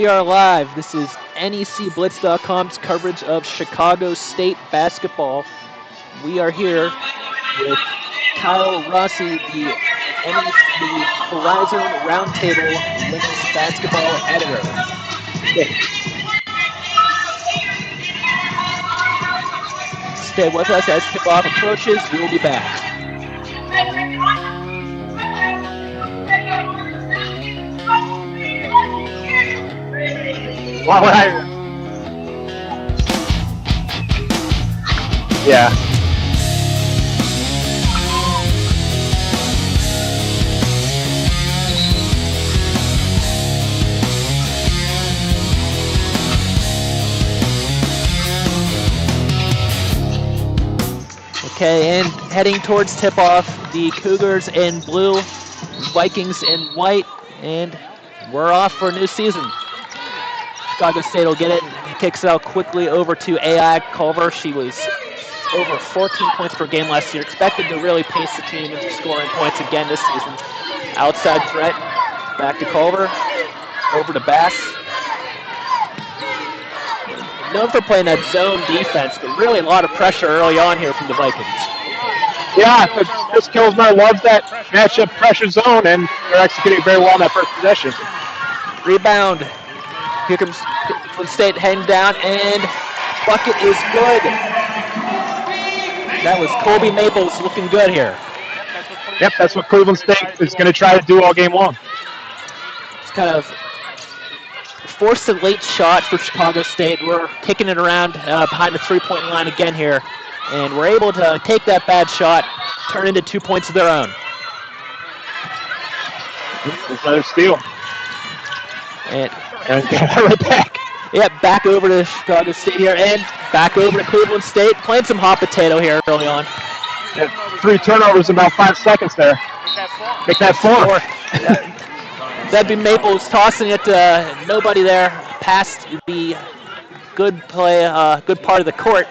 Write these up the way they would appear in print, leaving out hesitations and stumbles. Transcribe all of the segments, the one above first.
we are live. This is NECBlitz.com's coverage of Chicago State basketball. We are here with Kyle Rossi, the Horizon Roundtable women's basketball editor. Stay with us as tip-off approaches. We will be back. Yeah. Okay, and heading towards tip-off, the Cougars in blue, Vikings in white, and we're off for a new season. Chicago State will get it, kicks it out quickly over to AI Culver. She was over 14 points per game last year, expected to really pace the team into scoring points again this season. Outside threat, back to Culver, over to Bass. Known for playing that zone defense, but really a lot of pressure early on here from the Vikings. Yeah, Chris Kilsner loves that matchup pressure zone, and they're executing very well in that first possession. Rebound. Here comes Cleveland State heading down, and bucket is good. That was Colby Maples looking good here. Yep, that's what Cleveland State is going to try to do all game long. It's kind of forced a late shot for Chicago State. We're kicking it around behind the three-point line again here, and we're able to take that bad shot, turn into 2 points of their own. There's another steal. And right back. Yep, back over to Chicago State here, and back over to Cleveland State, playing some hot potato here early on. Yeah, 3 turnovers in about 5 seconds there. Make that 4. That'd be Maples tossing it to nobody there, past the good play, good part of the court.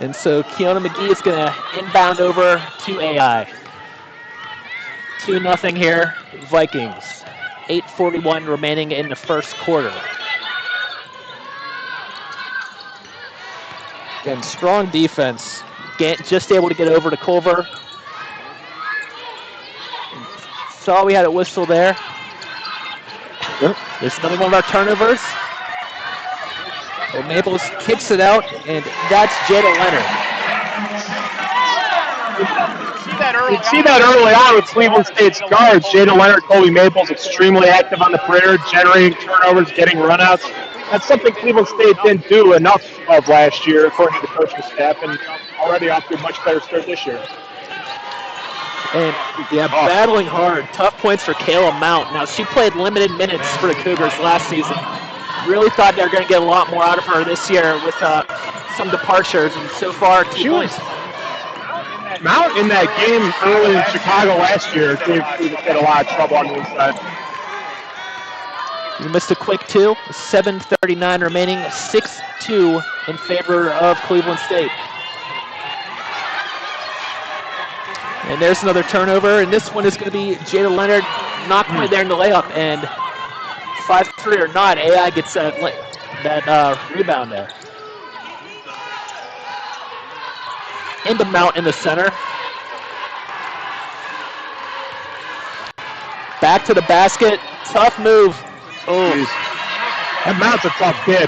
And so Kiona McGee is going to inbound over to AI. 2-0 here, Vikings. 8:41 remaining in the first quarter. Again, strong defense. Just able to get over to Culver. Saw we had a whistle there. Yep. There's another one of our turnovers. Well, Maples kicks it out, and that's Jada Leonard. You see that early on with Cleveland State's guards. Jada Leonard, Colby Maples, extremely active on the perimeter, generating turnovers, getting runouts. That's something Cleveland State didn't do enough of last year, according to the coaching staff, and already off to a much better start this year. And yeah, battling hard. Tough points for Kayla Mount. Now, she played limited minutes for the Cougars last season. Really thought they were going to get a lot more out of her this year with some departures, and so far, 2 points. Mount in that game early in Chicago last year gave Cleveland State a lot of trouble on the inside. You missed a quick 2. 7:39 remaining, 6-2 in favor of Cleveland State. And there's another turnover, and this one is going to be Jada Leonard, not quite there in the layup, and 5-3 or not, AI gets that rebound there. Into Mount in the center. Back to the basket. Tough move. Oh. Jeez. That Mount's a tough kid.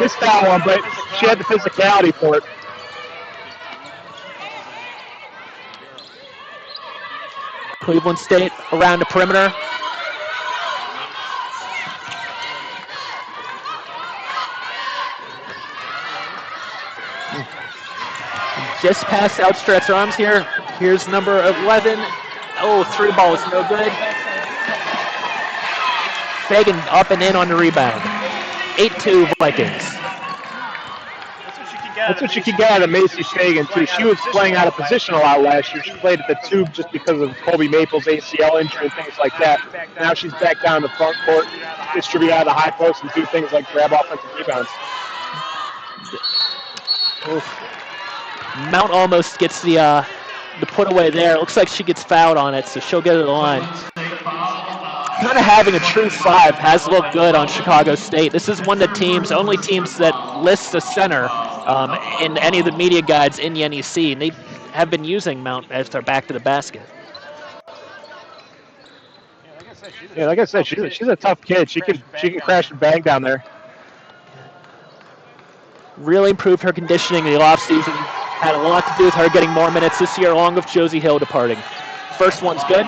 Missed that one, but she had the physicality for it. Cleveland State around the perimeter. Just past outstretched arms here. Here's number 11. Oh, 3 balls, no good. Fagan up and in on the rebound. 8-2 Vikings. That's what you could get out of Macy Fagan, too. She was playing out of position a lot last year. She played at the 2 just because of Colby Maples' ACL injury and things like that. Now she's back down the front court, distribute out of the high post, and do things like grab offensive rebounds. Oof. Mount almost gets the put away there. It looks like she gets fouled on it, so she'll get to the line. kind of having a true five has looked good on Chicago State. This is one of the only teams that lists a center in any of the media guides in the NEC, and they have been using Mount as their back to the basket. Yeah, like I said, she's a tough kid. She can crash and bang down there. Really improved her conditioning in the offseason. Had a lot to do with her getting more minutes this year, along with Josie Hill departing. First one's good.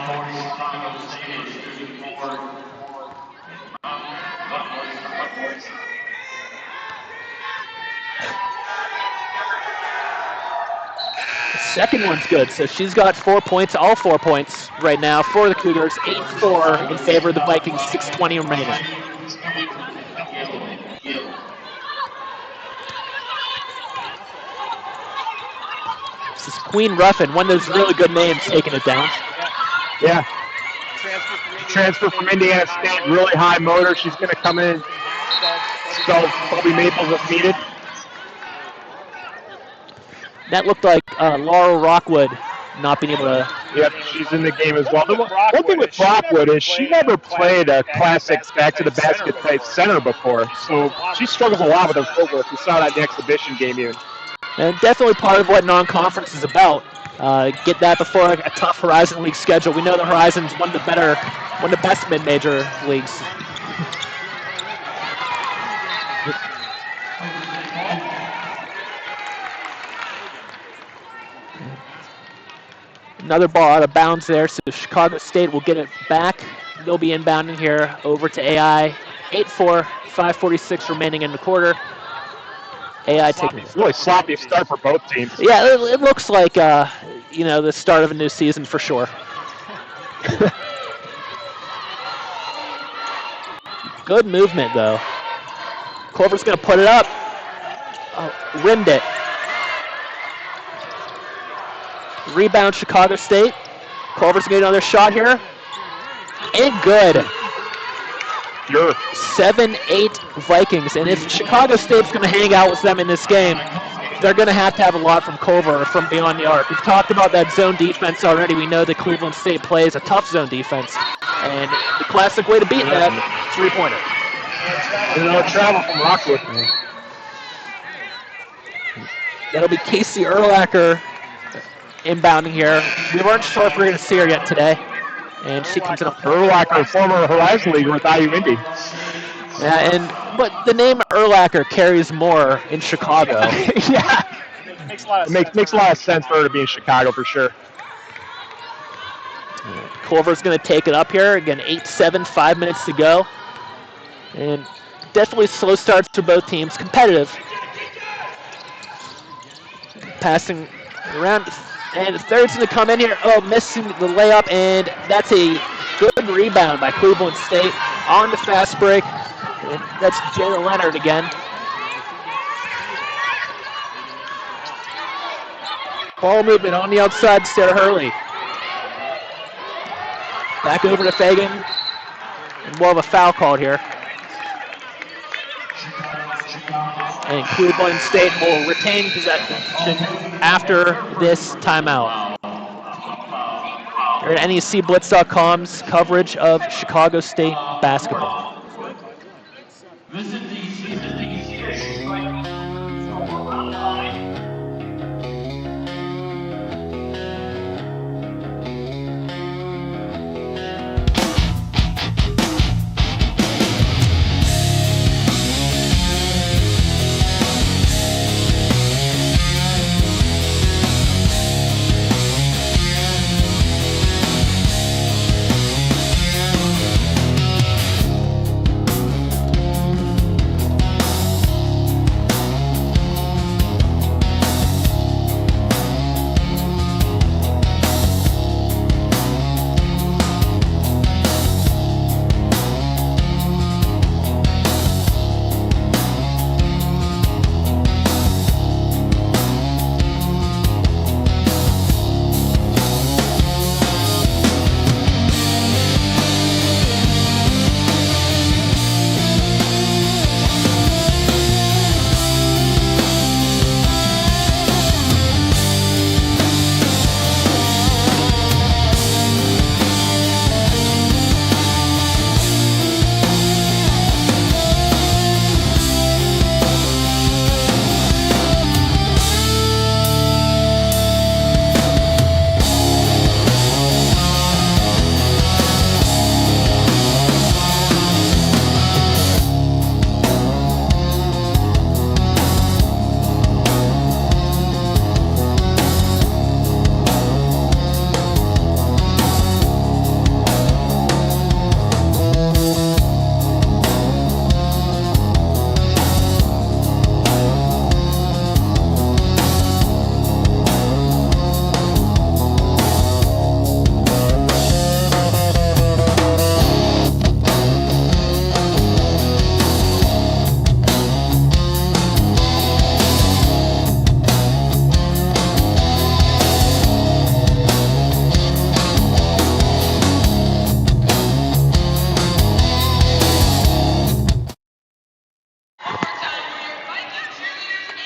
Second one's good, so she's got 4 points, all 4 points right now for the Cougars. 8-4 in favor of the Vikings, 6:20 remaining. This is Queen Ruffin, one of those really good names, taking it down. Yeah. Transfer from Indiana State, really high motor. She's going to come in, spell Colby Maples if needed. That looked like Laurel Rockwood not being able to... Yep, she's in the game as well. One thing with Rockwood is she never played a classic back-to-the-basket type center before, so she struggles a lot with her footwork. We saw that in the exhibition game even. And definitely part of what non-conference is about. Get that before a tough Horizon League schedule. We know the Horizon's one of the best mid-major leagues. Another ball out of bounds there, so Chicago State will get it back. They'll be inbounding here over to AI. 8-4, 5:46 remaining in the quarter. AI taking it. Really sloppy start for both teams. Yeah, it looks like the start of a new season for sure. Good movement though. Culver's going to put it up. Oh, rimmed it. Rebound Chicago State. Culver's going to get another shot here. And good. 7-8 Vikings. And if Chicago State's going to hang out with them in this game, they're going to have a lot from Culver from beyond the arc. We've talked about that zone defense already. We know that Cleveland State plays a tough zone defense. And the classic way to beat that, three-pointer. Another travel from Rockwood. That'll be Casey Erlacher inbounding here. We weren't sure if we were going to see her yet today. And she comes in. Erlacher, former Horizon Leaguer with IU Indy. Yeah, but the name Erlacher carries more in Chicago. Yeah. Makes a lot of sense for her to be in Chicago for sure. Culver's going to take it up here. Again, 8-7, 5 minutes to go. And definitely slow starts for both teams. Competitive. Passing around. And the third's going to come in here. Oh, missing the layup. And that's a good rebound by Cleveland State. On the fast break. And that's Jayla Leonard again. Ball movement on the outside, Sarah Hurley. Back over to Fagan. And we'll have a foul called here. And Cleveland State will retain possession after this timeout. You're at NECBlitz.com's coverage of Chicago State basketball.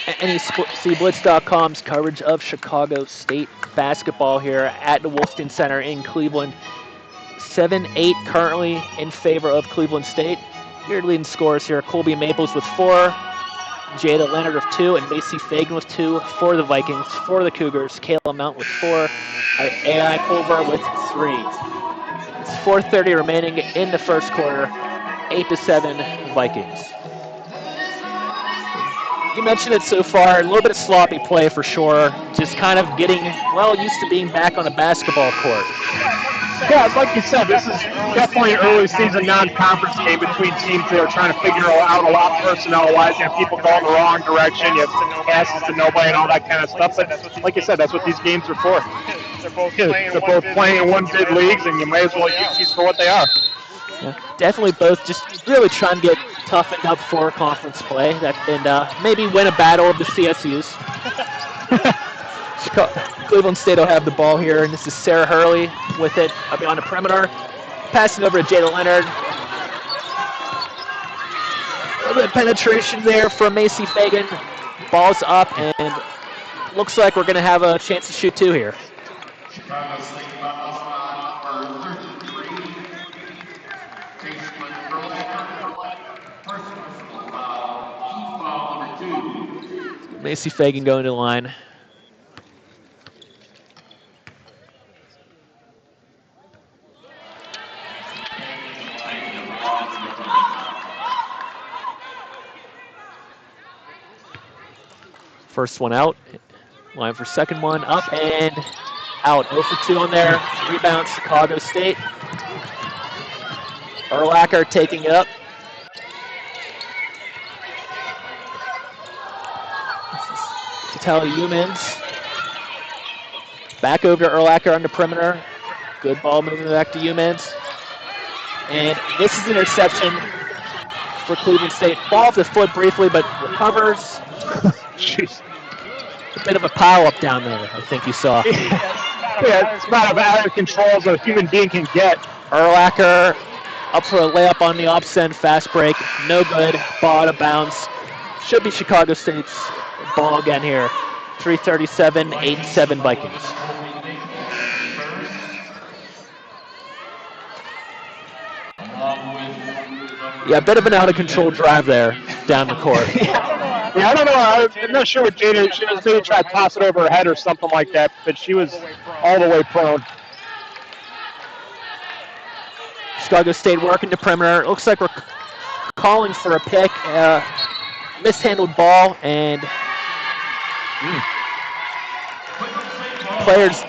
NECBlitz.com's coverage of Chicago State basketball here at the Wolfson Center in Cleveland. 7-8 currently in favor of Cleveland State. Your leading scorers here: Colby Maples with 4, Jada Leonard with 2, and Macy Fagan with 2 for the Vikings. For the Cougars, Kayla Mount with 4, AI Culver with 3. It's 4:30 remaining in the first quarter. 8-7 Vikings. You mentioned it so far, a little bit of sloppy play for sure. Just kind of getting well used to being back on a basketball court. Yeah, like you said, this is definitely an early season non-conference game between teams that are trying to figure out a lot personnel-wise. You have people going the wrong direction. You have passes to nobody and all that kind of stuff. But like you said, that's what these games are for. They're both playing in one bid leagues, and you may as well use these for what they are. Yeah, definitely both just really trying to get toughened up for conference play and maybe win a battle of the CSUs. Cleveland State will have the ball here, and this is Sarah Hurley with it on the perimeter. Passing over to Jada Leonard. A little bit of penetration there from Macy Fagan. Ball's up, and looks like we're going to have a chance to shoot 2 here. Macy Fagan going to the line. First one out. Line for second one. Up and out. 0 for 2 on there. Rebound, Chicago State. Urlacher taking it up. Tally Humans. Back over to Urlacher on the perimeter. Good ball moving back to Humans. And this is an interception for Cleveland State. Ball off the foot briefly, but recovers. Jeez. A bit of a pile up down there, I think you saw. Yeah, it's about out of control as a human being can get. Urlacher up for a layup on the offset, fast break. No good. Ball out of bounds. Should be Chicago State's ball again here. 3:37, 8-7 Vikings. Yeah, a bit of an out-of-control drive there down the court. Yeah, I don't know. I'm not sure what Jada. She was maybe trying to toss it over her head or something like that, but she was all the way prone. Chicago State working the perimeter. Looks like we're calling for a pick. Mishandled ball, and players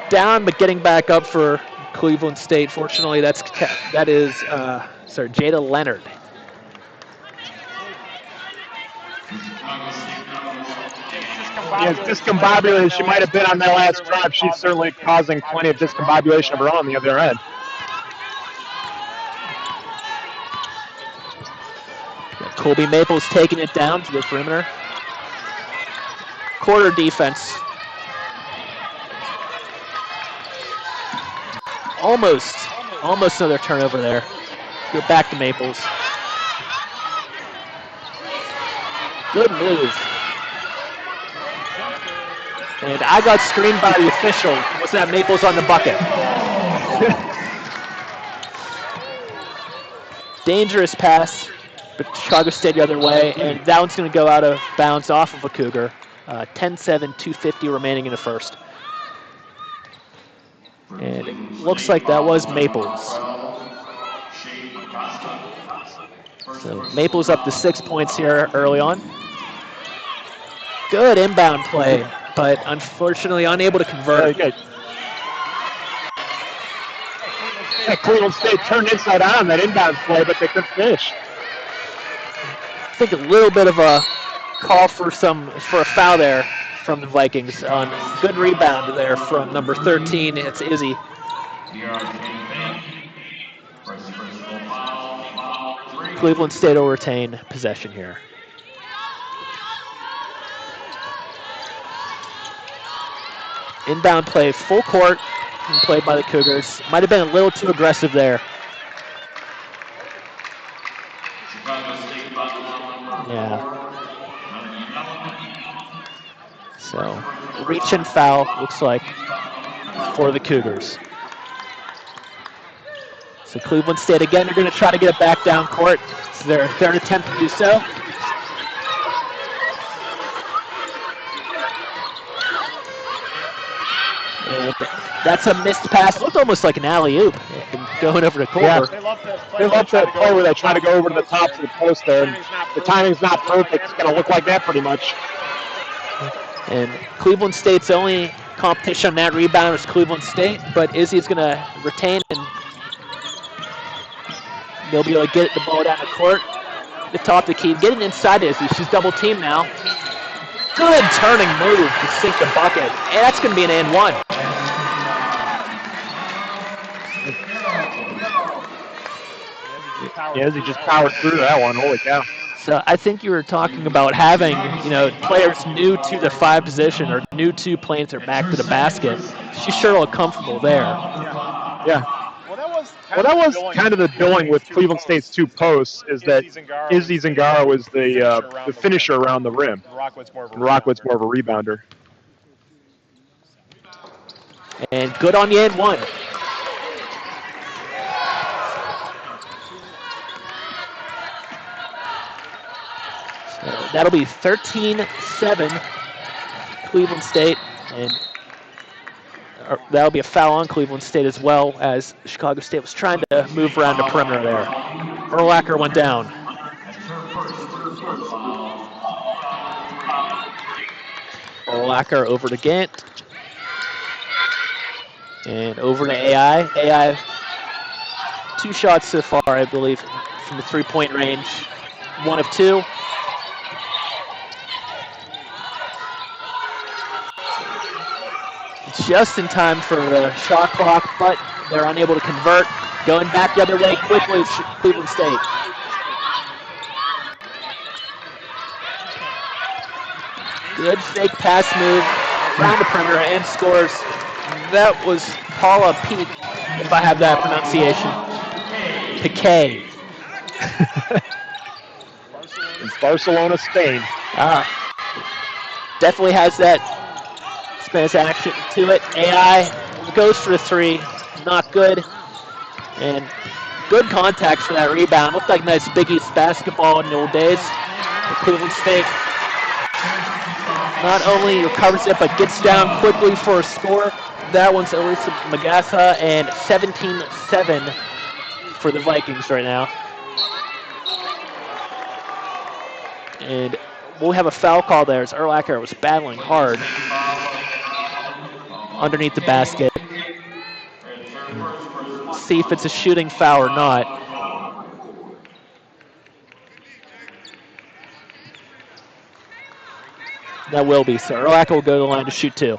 down, but getting back up for Cleveland State. Fortunately, that is Jada Leonard. Yeah, discombobulated. She might have been on that last drive. She's certainly causing plenty of discombobulation of her own on the other end. Colby Maples taking it down to the perimeter. Quarter defense. Almost another turnover there. Go back to Maples. Good move. And I got screened by the official. Was that Maples on the bucket? Dangerous pass, but Chicago State the other way, and that one's going to go out of bounds off of a Cougar. 10-7, 2:50 remaining in the first. And it looks like that was Maples. So Maples up to 6 points here early on. Good inbound play, but unfortunately unable to convert. Very good. Yeah, Cleveland State turned inside on that inbound play, but they couldn't finish. I think a little bit of a call for a foul there from the Vikings. On good rebound there from number 13. It's Izzy. Cleveland State will retain possession here. Inbound play, full court, played by the Cougars. Might have been a little too aggressive there. Yeah. So reach and foul looks like for the Cougars. So Cleveland State again, they're going to try to get it back down court. It's their third attempt to do so. And that's a missed pass. It looked almost like an alley-oop going over to Culver. Yeah. They love to play where they try to go over to the top of the post there. The timing's not perfect. It's going to look like that pretty much. And Cleveland State's only competition on that rebound was Cleveland State, but Izzy's going to retain and they'll be able to get the ball down the court. The top of the key, getting inside Izzy. She's double teamed now. Good turning move to sink the bucket. And that's going to be an and one. Yeah, Izzy just powered through that one. Holy cow. So I think you were talking about having, players new to the 5 position or new to playing their back to the basket. She sure looked comfortable there. Yeah. Well, that was kind of the billing with Cleveland State's 2 posts, is that Izzy Zingaro was the finisher around the rim. And Rockwood's more of a rebounder. And good on the and one. So that'll be 13-7 Cleveland State, and that'll be a foul on Cleveland State as well, as Chicago State was trying to move around the perimeter there. Erlacher went down. Erlacher over to Gant. And over to AI. AI, 2 shots so far, I believe, from the 3-point range. 1 of 2. Just in time for the shot clock, but they're unable to convert. Going back the other way quickly, Cleveland State. Good fake pass move around the perimeter and scores. That was Paula Peak, if I have that pronunciation. Piquet. It's Barcelona, Spain. Definitely has that Spanish action to it. AI goes for the 3, not good. And good contact for that rebound. Looked like nice Big East basketball in the old days. Cleveland State not only recovers it, but gets down quickly for a score. That one's Elisa Magassa, and 17-7 for the Vikings right now. And we'll have a foul call there as Erlacher was battling hard underneath the basket. See if it's a shooting foul or not. That will be, so Erlacher will go to the line to shoot 2.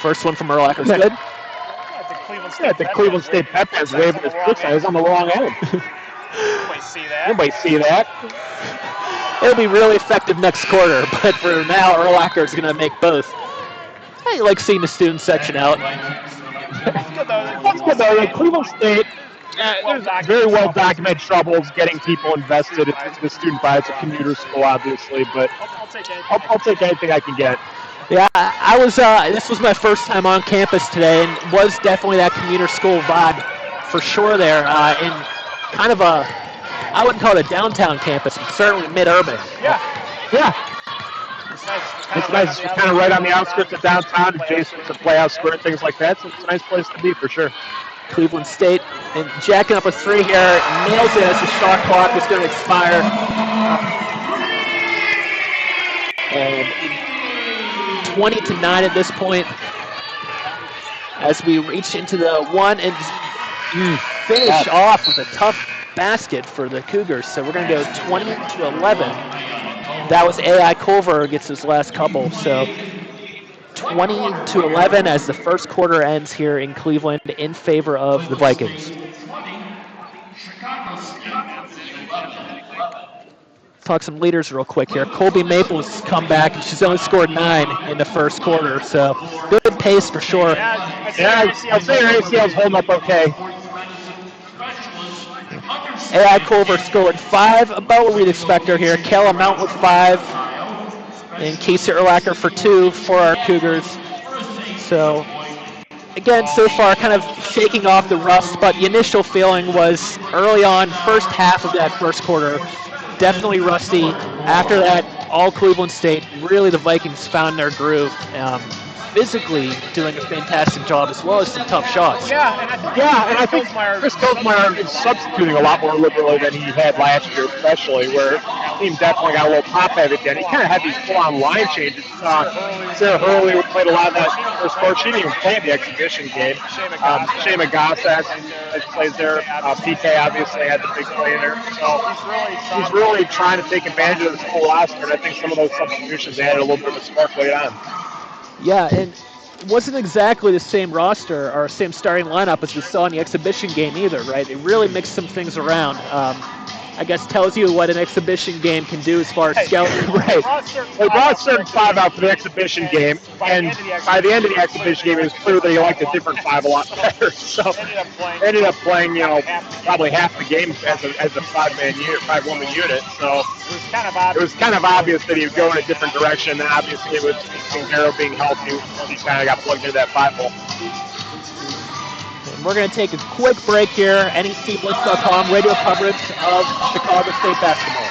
First one from Erlacher is good. The Cleveland State Peppers waving his fist. I was on the wrong end. Anybody see that? It'll be really effective next quarter, but for now, Erlacher is going to make both. I like seeing the student section out. That's good though. Like Cleveland State, there's very well documented troubles getting people invested. It's the student body. It's a commuter school, obviously, but I'll take anything I can get. Yeah, I was. This was my first time on campus today, and was definitely that commuter school vibe for sure there. In kind of a, I wouldn't call it a downtown campus, but certainly mid-urban. Yeah. It's nice. It's kind of right on the outskirts of downtown, adjacent to Playhouse Square, things like that. So it's a nice place to be for sure. Cleveland State and jacking up a 3 here, nails it as the shot clock is going to expire. And 20-9 at this point as we reach into the 1 and finish off with a tough basket for the Cougars. So we're going to go 20-11. That was AI Culver gets his last couple. So 20-11 as the first quarter ends here in Cleveland in favor of the Vikings. talk some leaders real quick here. Colby Maples come back, and she's only scored 9 in the first quarter, so good pace for sure. Yeah, I'd say her ACL's holding up okay. AI Culver scored 5, about what we'd expect her here. Kayla Mount with 5, and Casey Erlacher for 2 for our Cougars. So, again, so far kind of shaking off the rust, but the initial feeling was early on, first half of that first quarter, definitely rusty. After that, all Cleveland State, really the Vikings found their groove. Physically doing a fantastic job as well as some tough shots. Yeah, and I think Chris Kosmeyer is substituting a lot more liberally than he had last year, especially, where the team definitely got a little top heavy then. He kind of had these full-on line changes. Sarah Hurley played a lot of that first quarter. She didn't even play in the exhibition game. Shea Magassa plays there. PK obviously had the big play there. So he's really trying to take advantage of this full roster, and I think some of those substitutions added a little bit of a spark late on. Yeah, and it wasn't exactly the same roster or same starting lineup as we saw in the exhibition game either, right? They really mixed some things around. I guess tells you what an exhibition game can do as far as scouting. Right. They brought certain 5 out for the exhibition game, and by the end of the exhibition game, it was clear that he liked a different 5 a lot better. So ended up playing, probably half the game as a 5-man unit, 5-woman unit. So it was kind of obvious that he would go in a different direction. And obviously, with Zero being healthy, he kind of got plugged into that 5 hole. We're going to take a quick break here. NECBlitz.com, radio coverage of Chicago State basketball.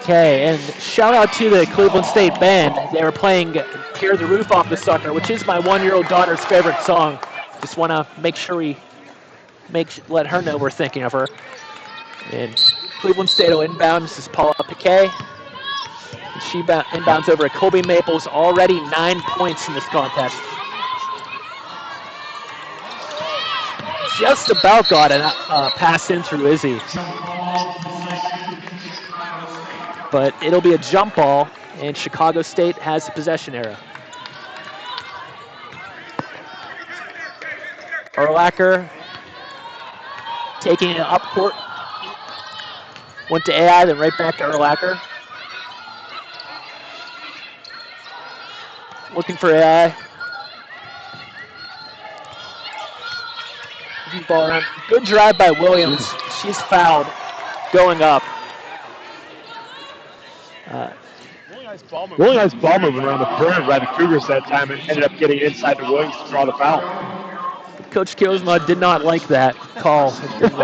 Okay, and shout out to the Cleveland State Band. They were playing Tear the Roof Off the Sucker, which is my 1-year-old daughter's favorite song. Just want to make sure we let her know we're thinking of her. And Cleveland State will inbound. This is Paula Piquet. And she inbounds over at Colby Maples, already 9 points in this contest. Just about got a pass in through Izzy. But it'll be a jump ball, and Chicago State has the possession arrow. Erlacher taking it up court. Went to AI, then right back to Erlacher. Looking for AI. Ball around. Good drive by Williams. She's fouled going up. Really nice ball movement around the perimeter by the Cougars that time and ended up getting inside to Williams to draw the foul. Coach Kilsma did not like that call. And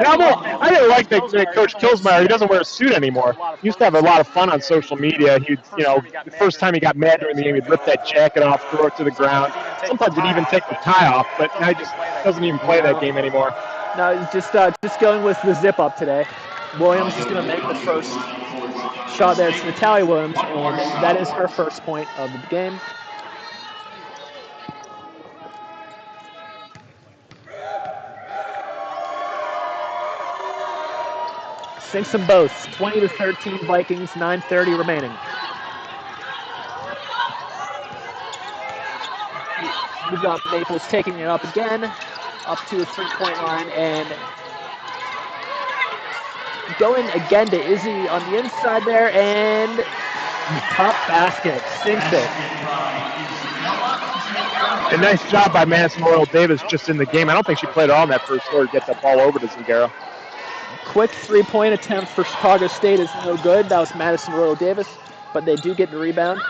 I didn't like that Coach Kilsmeyer. He doesn't wear a suit anymore. He used to have a lot of fun on social media. He'd, the first time he got mad during the game, he'd rip that jacket off, throw it to the ground. Sometimes he'd even take the tie off, but now he just doesn't even play that game anymore. No, just going with the zip up today. Williams is going to make the first shot there. It's Natalia Williams, and that is her first point of the game. Sinks them both. 20-13 Vikings, 9:30 remaining. We've got Maples taking it up again, up to the 3-point line, and going again to Izzy on the inside there, and top basket, sinks it. A nice job by Madison Royal Davis just in the game. I don't think she played at all in that first quarter to get the ball over to Zingaro. Quick 3-point attempt for Chicago State is no good. That was Madison Royal Davis, but they do get the rebound.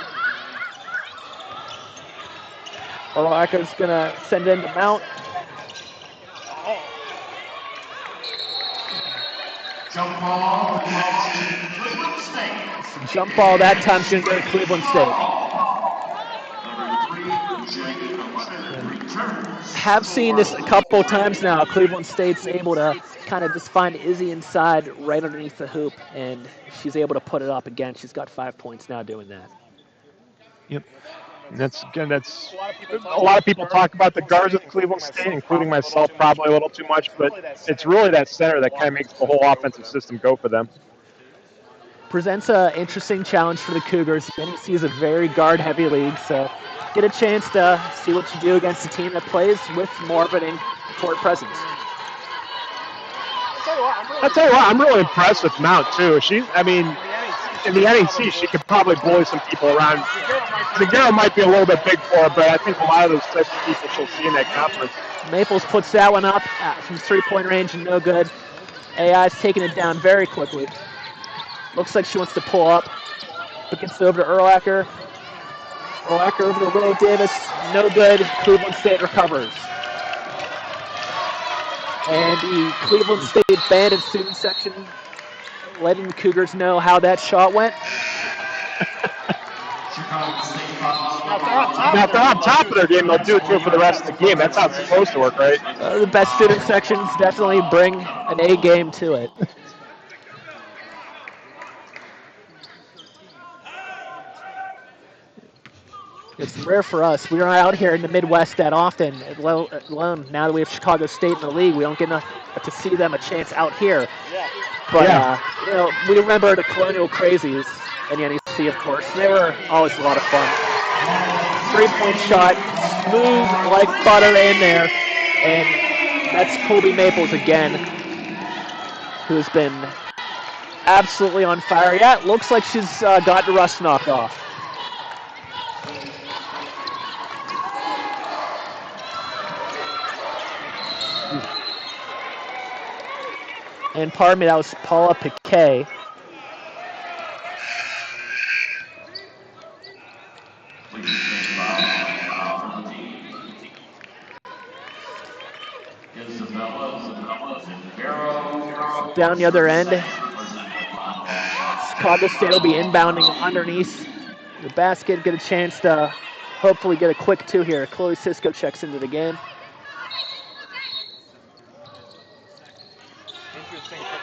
Orlaka's going to send in to Mount. Jump ball, Cleveland State. Jump ball that time should go to Cleveland State. Have seen this a couple times now. Cleveland State's able to kind of just find Izzy inside right underneath the hoop, and she's able to put it up again. She's got 5 points now doing that. Yep. And that's a lot of people talk about the guards at Cleveland State, including myself, probably a little too much, but it's really that center that kind of makes the whole offensive system go for them. Presents an interesting challenge for the Cougars. NEC is a very guard-heavy league, so get a chance to see what you do against a team that plays with more of an in-court presence. I'll tell you what, I'm really impressed with Mount, too. In the NEC, she could probably bully some people around. Zingaro might be a little bit big for her, but I think a lot of those types of people she'll see in that conference. Maples puts that one up from 3-point range and no good. AI's taking it down very quickly. Looks like she wants to pull up, but gets it over to Urlacher. Urlacher over to Willow Davis, no good. Cleveland State recovers. And the Cleveland State band and student section letting the Cougars know how that shot went. Now, if they're on top of their game, they'll do it to it for the rest of the game. That's how it's supposed to work, right? The best student sections definitely bring an A game to it. It's rare for us. We're not out here in the Midwest that often, alone now that we have Chicago State in the league. We don't get to see them a chance out here. But, we remember the Colonial Crazies and the NEC, of course. They were always a lot of fun. 3-point shot, smooth like butter in there. And that's Colby Maples again, who's been absolutely on fire. Yeah, it looks like she's got the rust knocked off. And pardon me, that was Paula Piquet. Down the other end, Chicago State will be inbounding underneath the basket, get a chance to hopefully get a quick 2 here. Chloe Cisco checks into the game.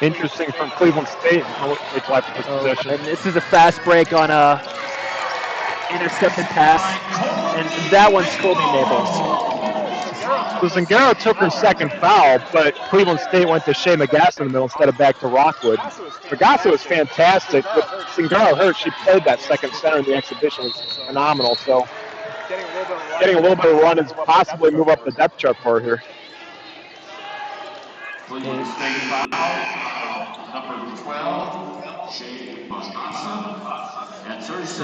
Interesting from Cleveland State. And this is a fast break on a intercepted pass, and that one's Colby Maples. So Zingaro took her second foul, but Cleveland State went to Shea Magassa in the middle instead of back to Rockwood. Magassa was fantastic. With Zingaro hurt, she played that second center in the exhibition. It was phenomenal. So getting a little bit of run is possibly move up the depth chart for her here. Cleveland State foul, number 12, Shea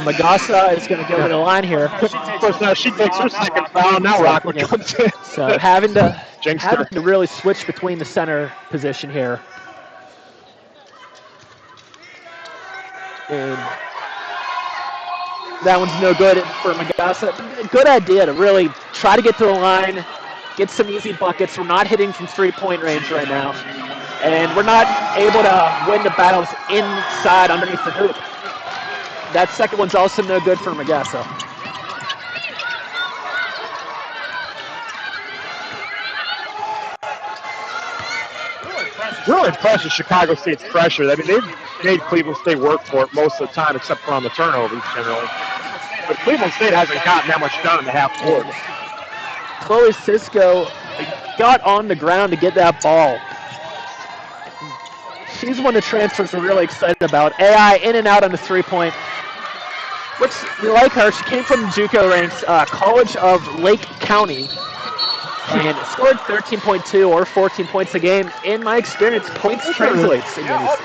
Magassa is going to go to the line here. Of course, now she takes her second foul. Now Rockwood comes in. So having to really switch between the center position here. And that one's no good for Magassa. Good idea to really try to get to the line, get some easy buckets. We're not hitting from 3-point range right now. And we're not able to win the battles inside underneath the hoop. That second one's also no good for Magassa. Really impressed with Chicago State's pressure. I mean, they've made Cleveland State work for it most of the time, except for on the turnovers generally. But Cleveland State hasn't gotten that much done in the half court. Chloe Cisco got on the ground to get that ball. He's one of the transfers we're really excited about. AI in and out on the three-point. We like her. She came from JUCO ranks, College of Lake County, and scored 13.2 or 14 points a game. In my experience, points translates in NEC.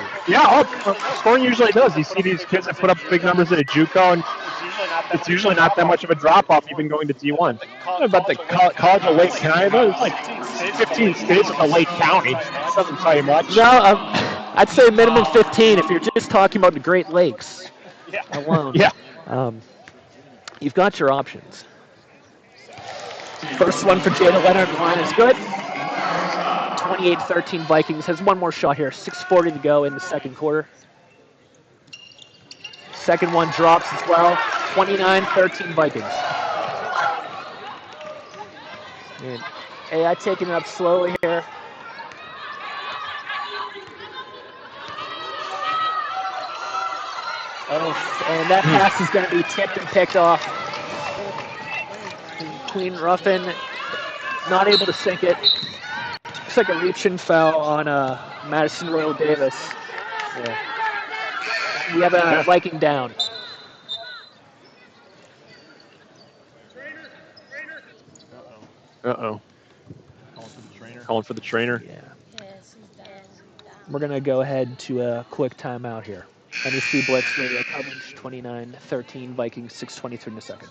Scoring usually does. You see these kids that put up big numbers at a JUCO, and it's usually not that much of a drop-off even going to D1. About the College of Lake County, there's like 15 states with a Lake County. That doesn't tell you much. No, I'd say minimum 15 if you're just talking about the Great Lakes alone. Yeah. You've got your options. First one for Jada Leonard. The line is good. 28-13 Vikings. Has one more shot here. 6:40 to go in the second quarter. Second one drops as well. 29-13 Vikings. And AI taking it up slowly here. Oh, and that pass is going to be tipped and picked off. And Queen Ruffin not able to sink it. Looks like a reach-in foul on Madison Royal Davis. Yeah. We have a Viking down. Uh-oh. Calling for the trainer. Yeah. We're going to go ahead to a quick timeout here. NECBlitz radio coverage, 29-13 Vikings, 6:23 in the second.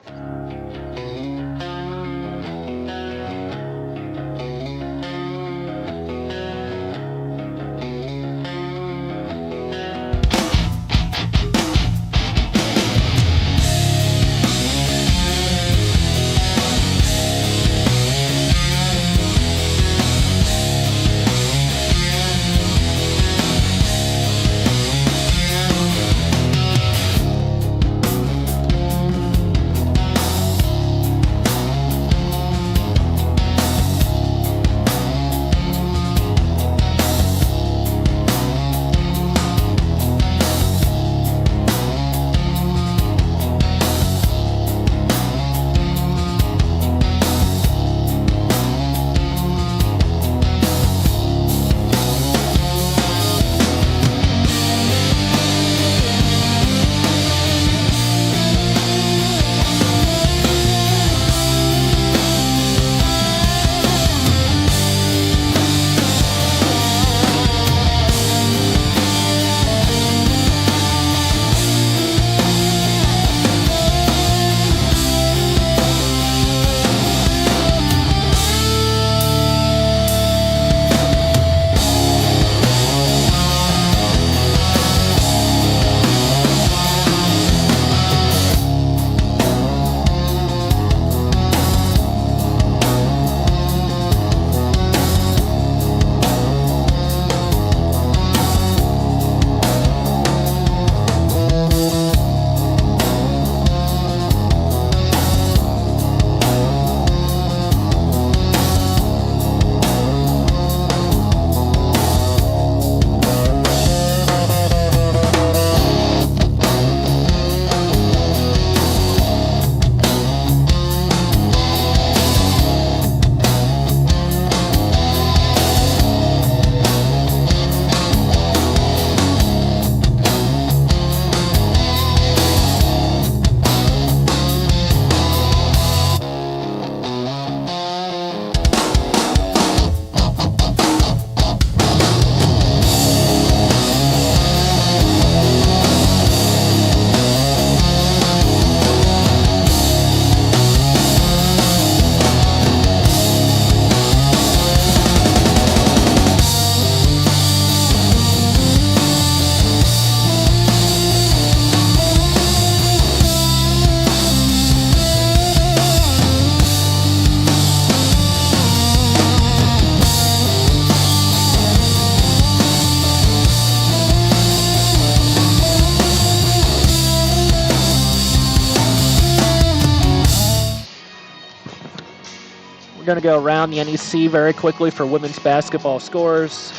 Going to go around the NEC very quickly for women's basketball scores.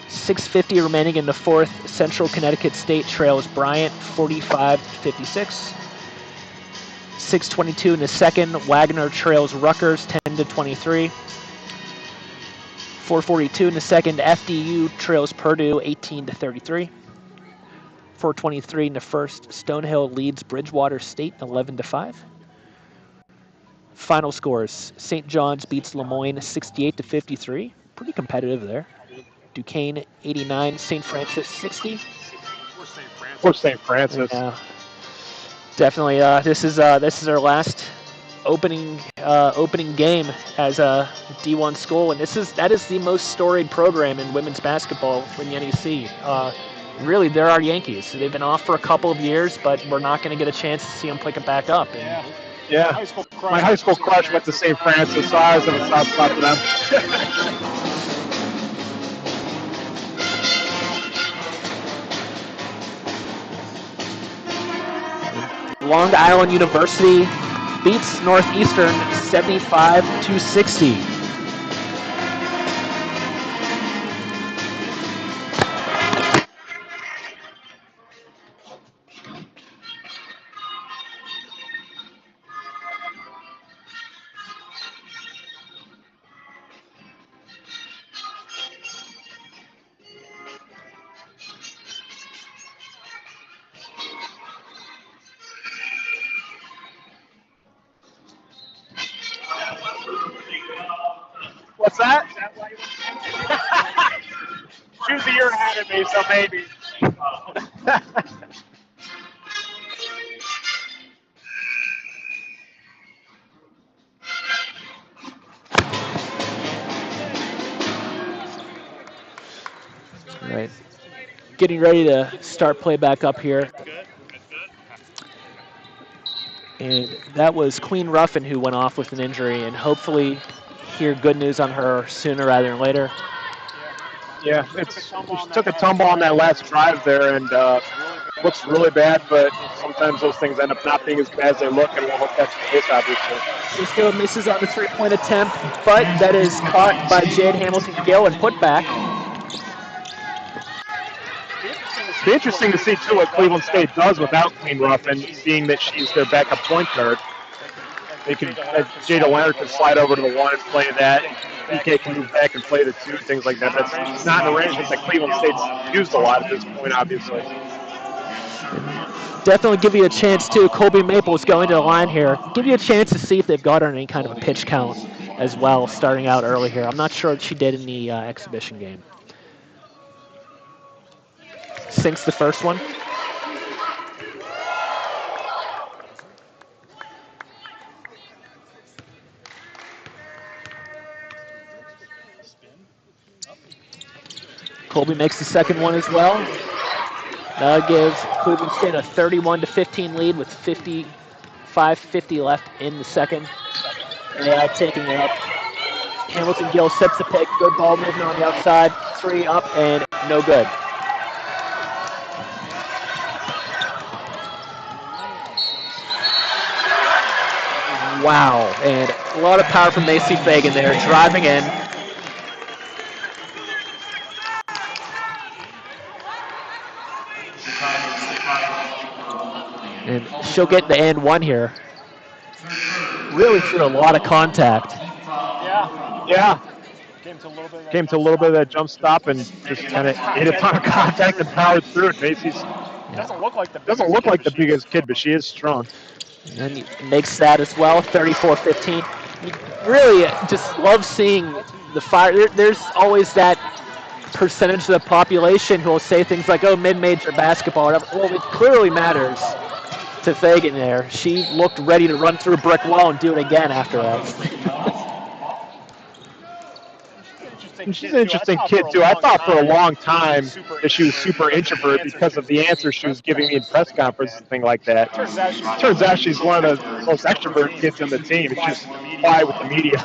6:50 remaining in the fourth. Central Connecticut State trails Bryant 45-56. 6:22 in the second. Wagner trails Rutgers 10-23. 4:42 in the second. FDU trails Purdue 18-33. 4:23 in the first. Stonehill leads Bridgewater State 11-5. Final scores: St. John's beats Lemoyne 68-53. Pretty competitive there. Duquesne 89, St. Francis 60. Poor St. Francis. Yeah. Definitely, this is our last opening game as a D1 school, and that is the most storied program in women's basketball in the NEC. Really, they're our Yankees. They've been off for a couple of years, but we're not going to get a chance to see them pick it back up. And yeah. My high school crush went to St. Francis, so I was in a soft spot for them. Long Island University beats Northeastern 75-60. What's that? She was a year ahead of me, so maybe. Right. Getting ready to start play back up here. And that was Queen Ruffin who went off with an injury, and hopefully hear good news on her sooner rather than later. Yeah, she took a tumble on that last drive there, and looks really bad, but sometimes those things end up not being as bad as they look, and we'll hope that's the case, obviously. She still misses on the three-point attempt, but that is caught by Jade Hamilton-Gill and put back. It'd be interesting to see, too, what Cleveland State does without Queen Ruffin, seeing that she's their backup point guard. They could, Jada Leonard can slide over to the one and play that. PK can move back and play the two, things like that. That's not an arrangement that Cleveland State's used a lot at this point, obviously. Definitely give you a chance, too. Colby Maples going to the line here. Give you a chance to see if they've got her in any kind of a pitch count as well, starting out early here. I'm not sure what she did in the exhibition game. Sinks the first one. Colby makes the second one as well. That gives Cleveland State a 31-15 lead with 55-50 left in the second. Yeah, taking it up. Hamilton-Gill sets the pick. Good ball movement on the outside. Three up and no good. Wow, and a lot of power from Macy Fagan there, driving in. And she'll get the and one here. Really threw a lot of contact. Yeah. Came to a little bit of that jump stop and just kind of hit a ton of contact and powered through it. Macy's doesn't look like the biggest kid, but she is strong. And he makes that as well, 34-15. You really just love seeing the fire. There's always that percentage of the population who will say things like, oh, mid-major basketball, whatever. Well, it clearly matters to Fagan there. She looked ready to run through a brick wall and do it again after that. She's an interesting kid, too. I thought for a long time that she was super introvert because of the answers she was giving me in press conferences and things like that. Turns out she's one of the most extrovert kids on the team. It's just why with the media.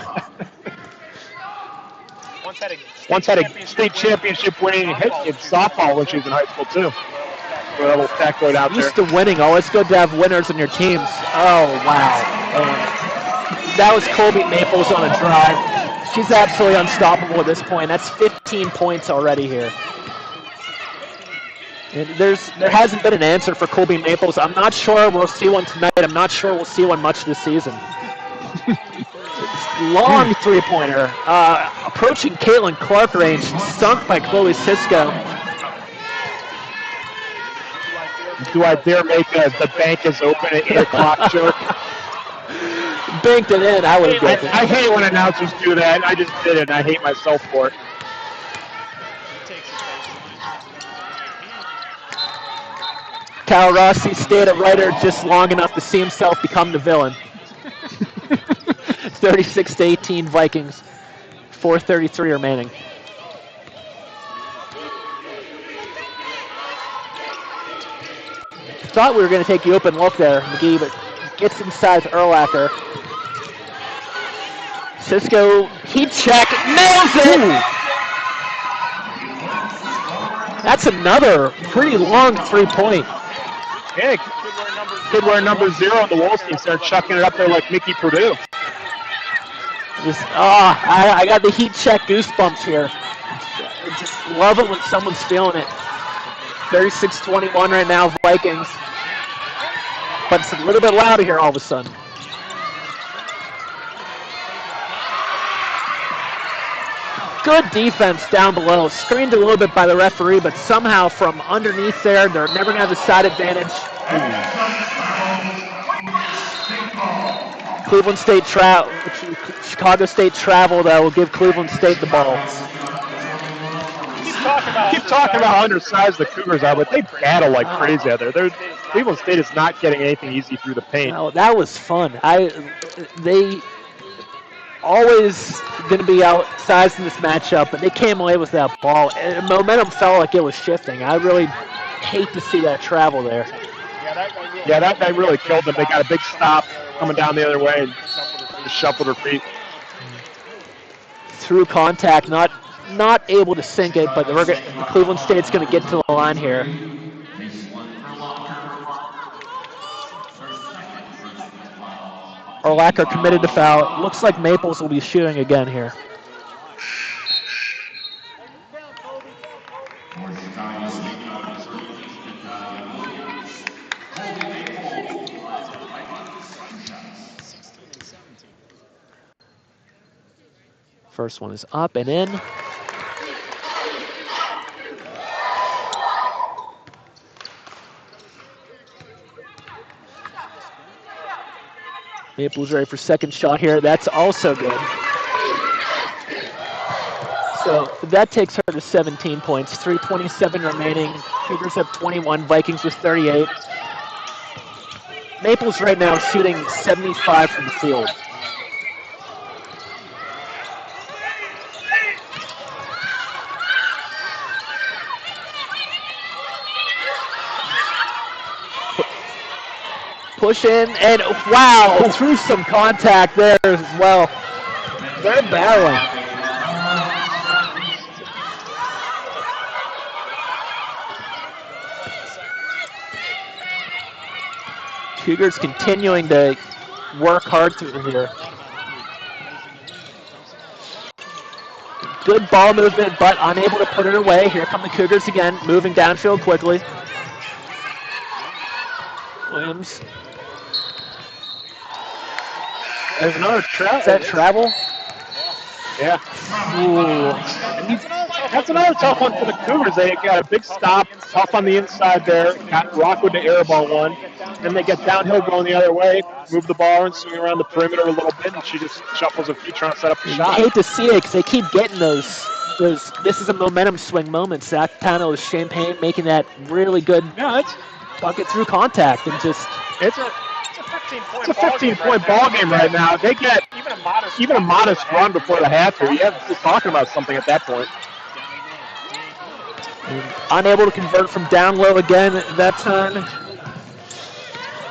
Once had a state championship winning hit in softball when she was in high school, too. With a little factoid out there. Used to winning. Always good to have winners on your teams. Oh, wow. And that was Colby Maples on a drive. She's absolutely unstoppable at this point. That's 15 points already here. And there hasn't been an answer for Colby Maples. I'm not sure we'll see one tonight. I'm not sure we'll see one much this season. Long three-pointer. Approaching Caitlin Clark range. Sunk by Chloe Cisco. Do I dare make the bank is open at 8 o'clock joke? Banked it in. I would have guessed it. I hate when announcers do that. I just did it, and I hate myself for it. Kyle Rossi stayed at writer just long enough to see himself become the villain. 36-18 Vikings. 4:33 remaining. Thought we were going to take the open look there, McGee, but gets inside to Erlacher. Cisco, heat check, nails it! Ooh. That's another pretty long three-point. Yeah, kid wearing number 0 on the Wolves team started chucking it up there like Mickey Purdue. I got the heat check goosebumps here. I just love it when someone's feeling it. 36-21 right now, Vikings. But it's a little bit louder here all of a sudden. Good defense down below. Screened a little bit by the referee, but somehow from underneath there, they're never going to have the side advantage. Cleveland State Chicago State travel that will give Cleveland State the ball. Keep talking about how undersized the Cougars are, but they battle like crazy out there. Cleveland State is not getting anything easy through the paint. No, that was fun. They always going to be outsized in this matchup, but they came away with that ball. And momentum felt like it was shifting. I really hate to see that travel there. Yeah, that guy really killed them. They got a big stop coming down the other way and just shuffled her feet. Through contact, not able to sink it, but Cleveland State's going to get to the line here. Erlacher committed to foul. Looks like Maples will be shooting again here. First one is up and in. Maples ready for second shot here. That's also good. So that takes her to 17 points. 3:27 remaining. Cougars have 21. Vikings with 38. Maples right now shooting 75 from the field. Push in, and wow, through some contact there as well. They're battling. Cougars continuing to work hard through here. Good ball movement, but unable to put it away. Here come the Cougars again, moving downfield quickly. Williams. There's another travel. Is that travel? Yeah. Ooh. That's another tough one for the Cougars. They got a big stop, tough on the inside there. Got Rockwood to airball one. Then they get downhill going the other way, move the ball and swing around the perimeter a little bit, and she just shuffles her feet trying to set up the shot. I hate to see it because they keep getting those. This is a momentum swing moment. Zach Pano is Champagne making that really good bucket through contact and just. It's a 15-point ball game right now. They get even a modest run before the half here. You're talking about something at that point. Unable to convert from down low again that time.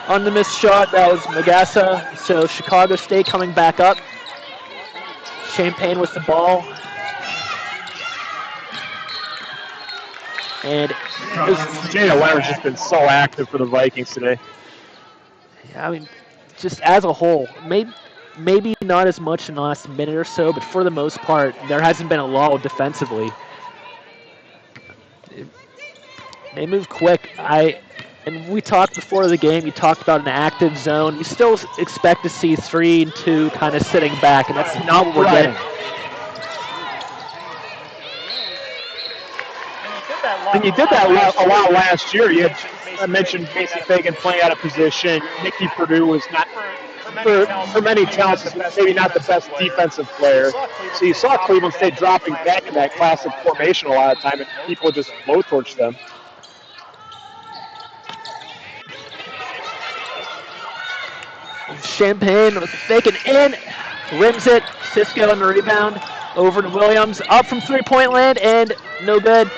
On the missed shot, that was Magassa. So Chicago State coming back up. Champagne with the ball. And Jada Leonard's just been so active for the Vikings today. I mean, just as a whole, maybe not as much in the last minute or so, but for the most part, there hasn't been a lull defensively. They move quick. And we talked before the game, you talked about an active zone. You still expect to see 3 and 2 kind of sitting back, and that's not what we're getting. And you did that a lot last year. I mentioned Macy Fagan playing out of position. Nikki Purdue was not, for many talents, maybe not the best defensive player. So you saw Cleveland State dropping back in that classic formation a lot of time, and people just blowtorch them. Champagne with faking in, rims it. Cisco on the rebound. Over to Williams, up from three-point land, and no good.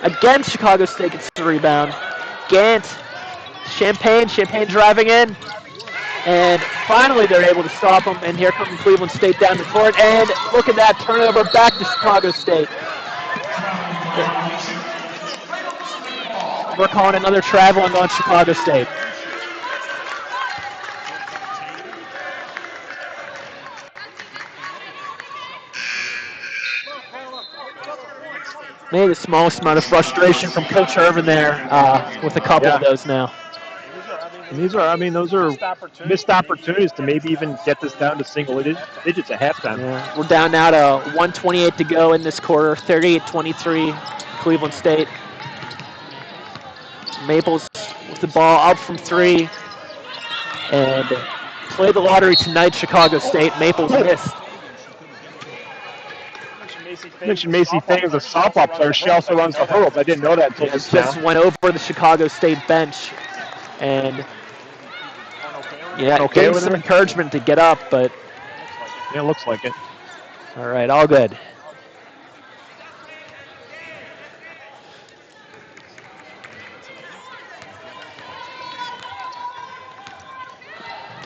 Again, Chicago State gets the rebound. Gant, Champagne driving in. And finally they're able to stop him, and here comes Cleveland State down the court. And look at that turnover back to Chicago State. We're calling another traveling on Chicago State. Maybe the smallest amount of frustration from Coach Irvin there with a couple of those now. And those are missed opportunities to maybe even get this down to single digits at halftime. Yeah. We're down now to 1:28 to go in this quarter, 38-23, Cleveland State. Maples with the ball up from 3. And play the lottery tonight, Chicago State. Maples missed. I mentioned Macy Fagan is a softball player. She also runs the hurdles. I didn't know that until just now. Just went over the Chicago State bench. And getting some encouragement to get up, but it looks like it. All right, all good.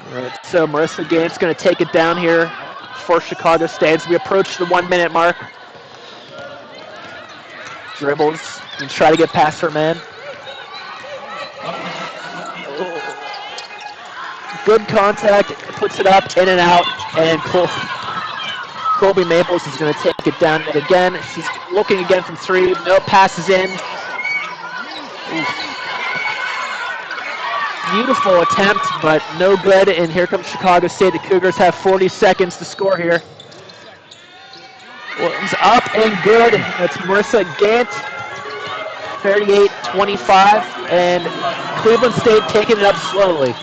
All right, so Marissa Gant's going to take it down here for Chicago State as we approach the 1 minute mark. Dribbles and try to get past her man. Good contact, puts it up, in and out, and Colby Maples is going to take it down again. She's looking again from 3. No, passes in. Beautiful attempt, but no good, and here comes Chicago State. The Cougars have 40 seconds to score here. Williams up and good. That's Marissa Gant, 38-25, and Cleveland State taking it up slowly.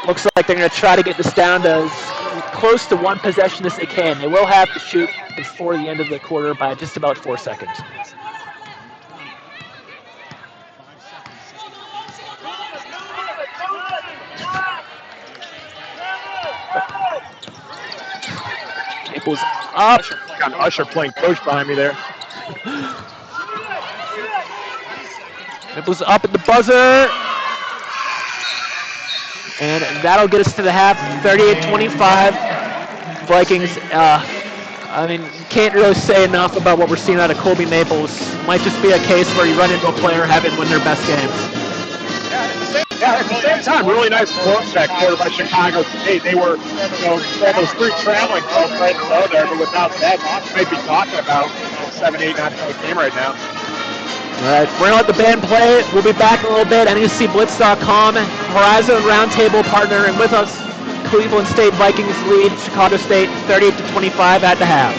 Looks like they're going to try to get this down to as close to one possession as they can. They will have to shoot before the end of the quarter by just about 4 seconds. Maples up. Got Usher playing coach behind me there. Maples up at the buzzer. And that'll get us to the half, 38-25. Vikings, can't really say enough about what we're seeing out of Colby Maples. Might just be a case where you run into a player having win their best games. Yeah, at the same time, really nice close that quarter by Chicago State. They were, those 3 traveling calls right in a row there, but without that, you might be talking about 7-8 not-point game right now. All right, we're going to let the band play. We'll be back in a little bit. NECBlitz.com, Horizon Roundtable partner, and with us, Cleveland State Vikings lead Chicago State 38-25 at the half.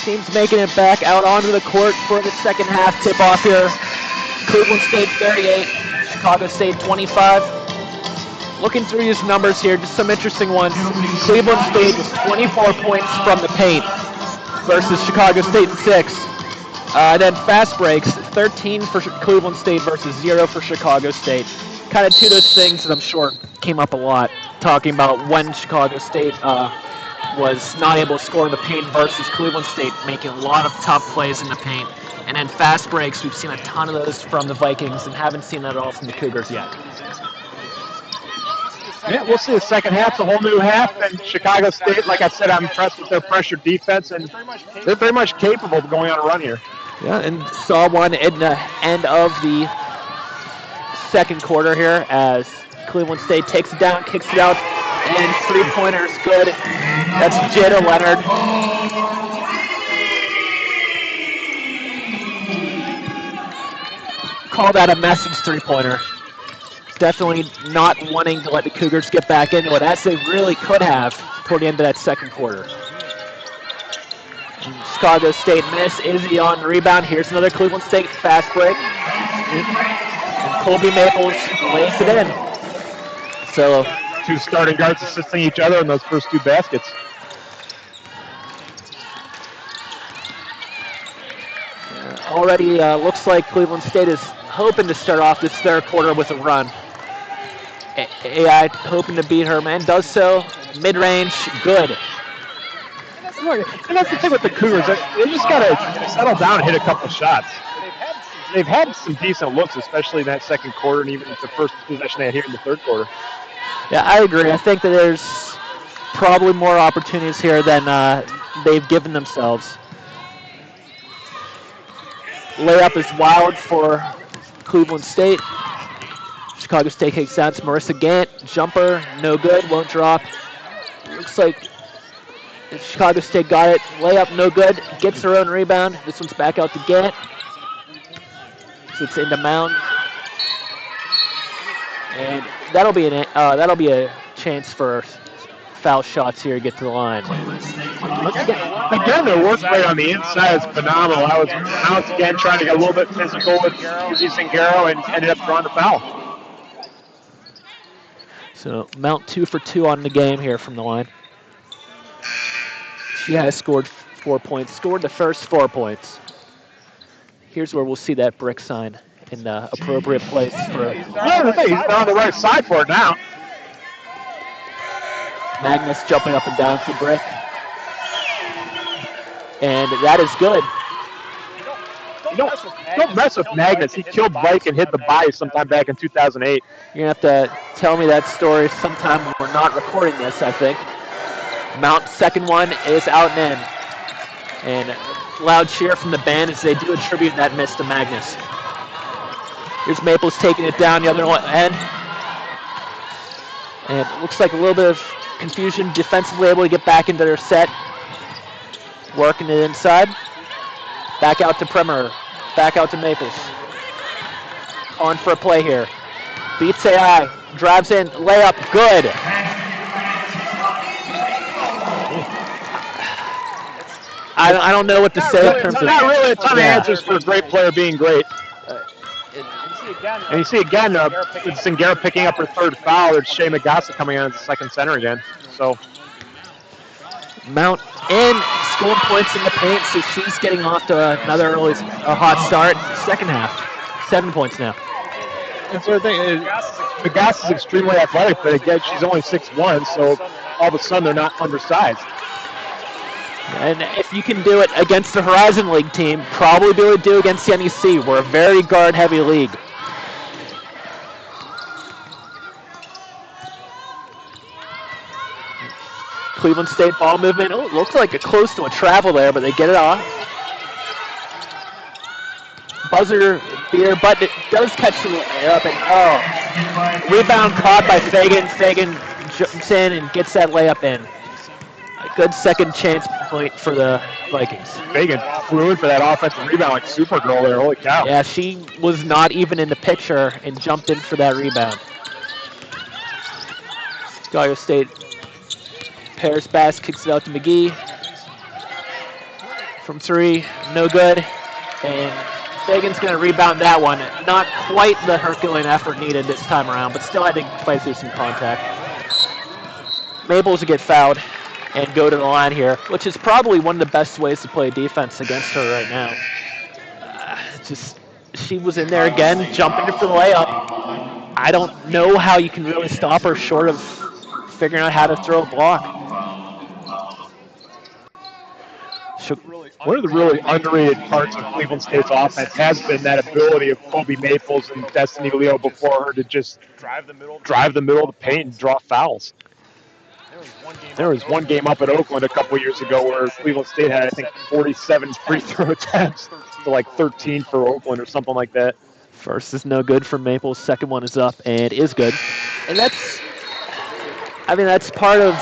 teams making it back out onto the court for the second half tip-off here. Cleveland State 38, Chicago State 25. Looking through these numbers here, just some interesting ones. Cleveland State was 24 points from the paint versus Chicago State 6. Then fast breaks, 13 for Cleveland State versus 0 for Chicago State. Kind of two of those things that I'm sure came up a lot, talking about when Chicago State was not able to score in the paint versus Cleveland State making a lot of tough plays in the paint. And then fast breaks, we've seen a ton of those from the Vikings and haven't seen that at all from the Cougars yet. Yeah, we'll see the second half's a whole new half, and Chicago State, like I said, I'm impressed with their pressure defense, and they're very much capable of going on a run here. Yeah, and saw one in the end of the second quarter here as Cleveland State takes it down, kicks it out, and three-pointers good. That's Jada Leonard. Call that a message three-pointer. Definitely not wanting to let the Cougars get back into it, as they really could have toward the end of that second quarter. And Chicago State miss. Izzy on the rebound. Here's another Cleveland State fast break. And Colby Maples lays it in. So two starting guards assisting each other in those first two baskets. Already looks like Cleveland State is hoping to start off this third quarter with a run. AI hoping to beat her, man. Does so. Mid-range, good. And that's the thing with the Cougars. They just got to settle down and hit a couple shots. They've had some decent looks, especially in that second quarter and even the first possession they had here in the third quarter. Yeah, I agree. I think that there's probably more opportunities here than they've given themselves. Layup is wild for Cleveland State. Chicago State kicks out to Marissa Gant. Jumper, no good, won't drop. Looks like Chicago State got it. Layup, no good. Gets her own rebound. This one's back out to Gant. So it's into Mound. And that'll be a chance for foul shots here to get to the line. Again, their work rate on the inside is phenomenal. I was once again trying to get a little bit physical with Izzy Zingaro and ended up drawing the foul. So Mount 2 for 2 on the game here from the line. She has scored 4 points, scored the first 4 points. Here's where we'll see that brick sign in the appropriate place for it. Yeah, the thing, he's on the right side for it now. Magnus jumping up and down for brick. And that is good. Don't mess with Magnus. He killed Mike and hit the body sometime back in 2008. You're going to have to tell me that story sometime when we're not recording this, I think. Mount's second one is out and in. And loud cheer from the band as they do attribute that miss to Magnus. Here's Maples taking it down the other end. And it looks like a little bit of confusion. Defensively able to get back into their set. Working it inside. Back out to Primer. Back out to Maples. On for a play here. Beats AI. Drives in. Layup. Good. I don't know what to say in terms of... Not really a ton of answers for a great player being great. And you see again, Zingaro picking up her third foul. There's Shea Magassa coming on as the second center again. So Mount in, scoring points in the paint, so she's getting off to another early hot start. Second half, 7 points now. That's the thing. Magassa is extremely athletic, but again, she's only 6'1", so all of a sudden they're not undersized. And if you can do it against the Horizon League team, probably be able to do it against the NEC. We're a very guard-heavy league. Cleveland State ball movement. Oh, looks like it's close to a travel there, but they get it off. Buzzer beer, but it does catch the layup. And rebound caught by Fagan. Fagan jumps in and gets that layup in. A good second chance point for the Vikings. Fagan flew in for that offensive rebound like Supergirl there. Holy cow. Yeah, she was not even in the picture and jumped in for that rebound. Chicago State pairs pass, kicks it out to McGee. from 3, no good. And Fagan's going to rebound that one. Not quite the Herculean effort needed this time around, but still had to play through some contact. Maples will get fouled and go to the line here, which is probably one of the best ways to play defense against her right now. She was in there again, jumping for the layup. I don't know how you can really stop her short of figuring out how to throw a block. One of the really underrated parts of Cleveland State's offense has been that ability of Kobe Maples and Destiny Leo before her to just drive the middle of the paint and draw fouls. There was one game up at Oakland a couple years ago where Cleveland State had, I think, 47 free throw attempts to like 13 for Oakland or something like that. First is no good for Maples. Second one is up and is good. And that's part of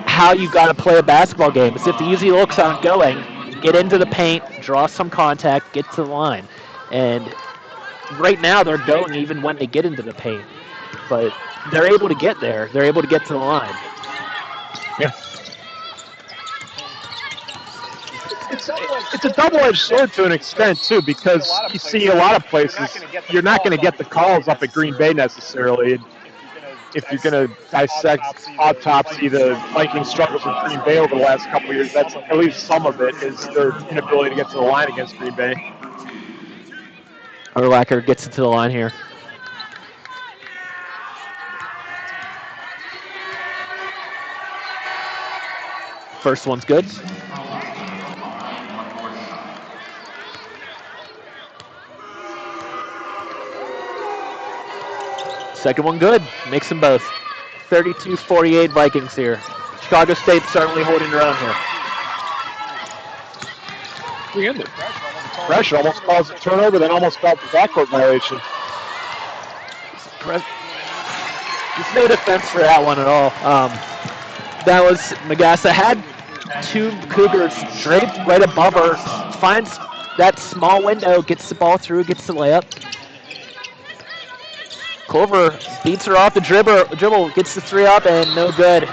how you got to play a basketball game. Is if the easy looks aren't going, get into the paint, draw some contact, get to the line. And right now they're going even when they get into the paint. But they're able to get there. They're able to get to the line. Yeah. It's a double-edged sword to an extent, too, because you see a lot of places, you're not going to get the calls up at Green Bay necessarily. If you're going to dissect, autopsy the Vikings' struggles with Green Bay over the last couple of years, that's at least some of it is their inability to get to the line against Green Bay. Urlacher gets it to the line here. First one's good. Second one good. Makes them both. 32-48 Vikings here. Chicago State certainly holding their own here. Pressure almost caused a turnover, then almost got the backcourt violation. There's no defense for that one at all. That was Magassa had 2 Cougars draped right above her, finds that small window, gets the ball through, gets the layup. Culver beats her off the dribble, gets the 3 up, and no good.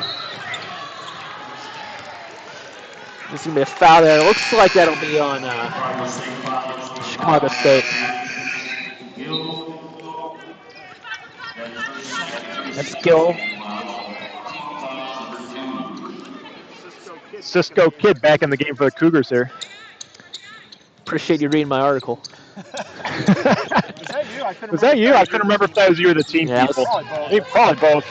There's going to be a foul there. It looks like that'll be on Chicago State. That's Gill. Cisco Kid back in the game for the Cougars here. Appreciate you reading my article. Was that you? I couldn't remember if that was you or the team people. Probably both.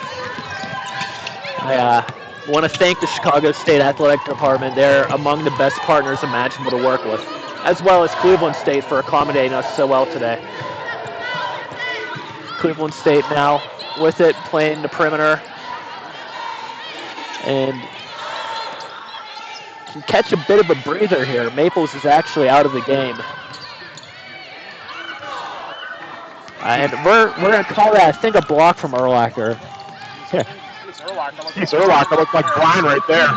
I want to thank the Chicago State Athletic Department. They're among the best partners imaginable to work with, as well as Cleveland State for accommodating us so well today. Cleveland State now with it, playing the perimeter, and can catch a bit of a breather here. Maples is actually out of the game. And we're going to call that, I think, a block from Urlacher. Yeah. It's Urlacher. Looks like Brian right there.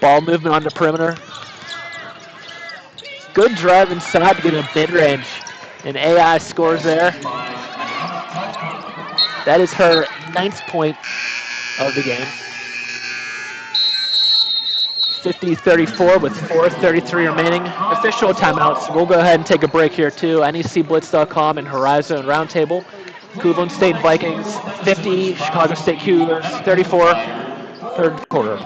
Ball movement on the perimeter. Good drive inside to get a mid-range. And AI scores there. That is her 9th point of the game. 50-34 with 4:33 remaining. Official timeouts. We'll go ahead and take a break here too. NECBlitz.com and Horizon Roundtable. Cleveland State Vikings 50, Chicago State Cougars 34, third quarter.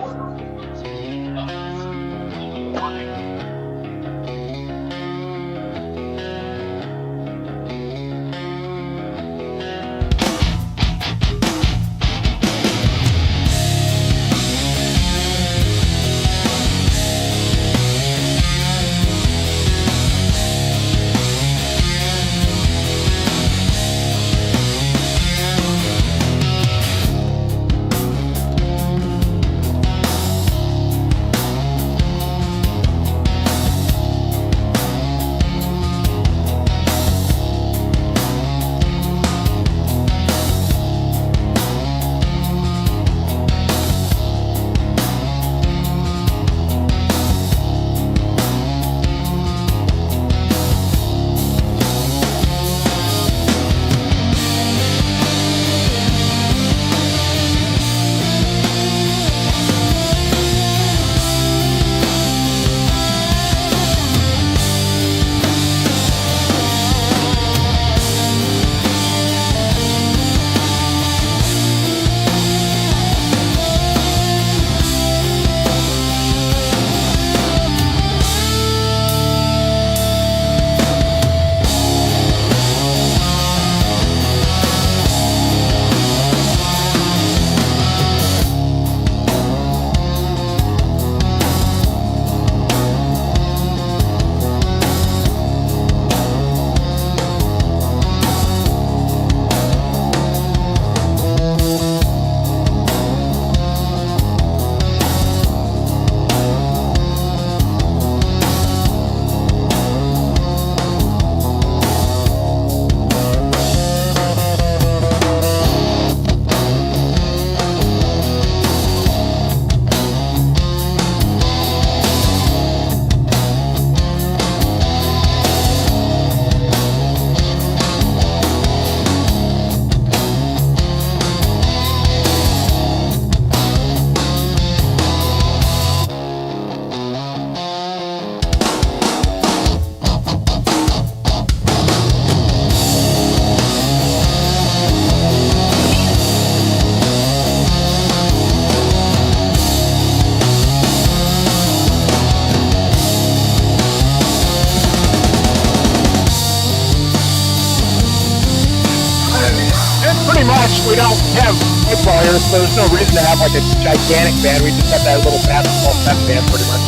pretty much. We don't have football here, so there's no reason to have like a gigantic band. We just have that little basketball pep band, pretty much.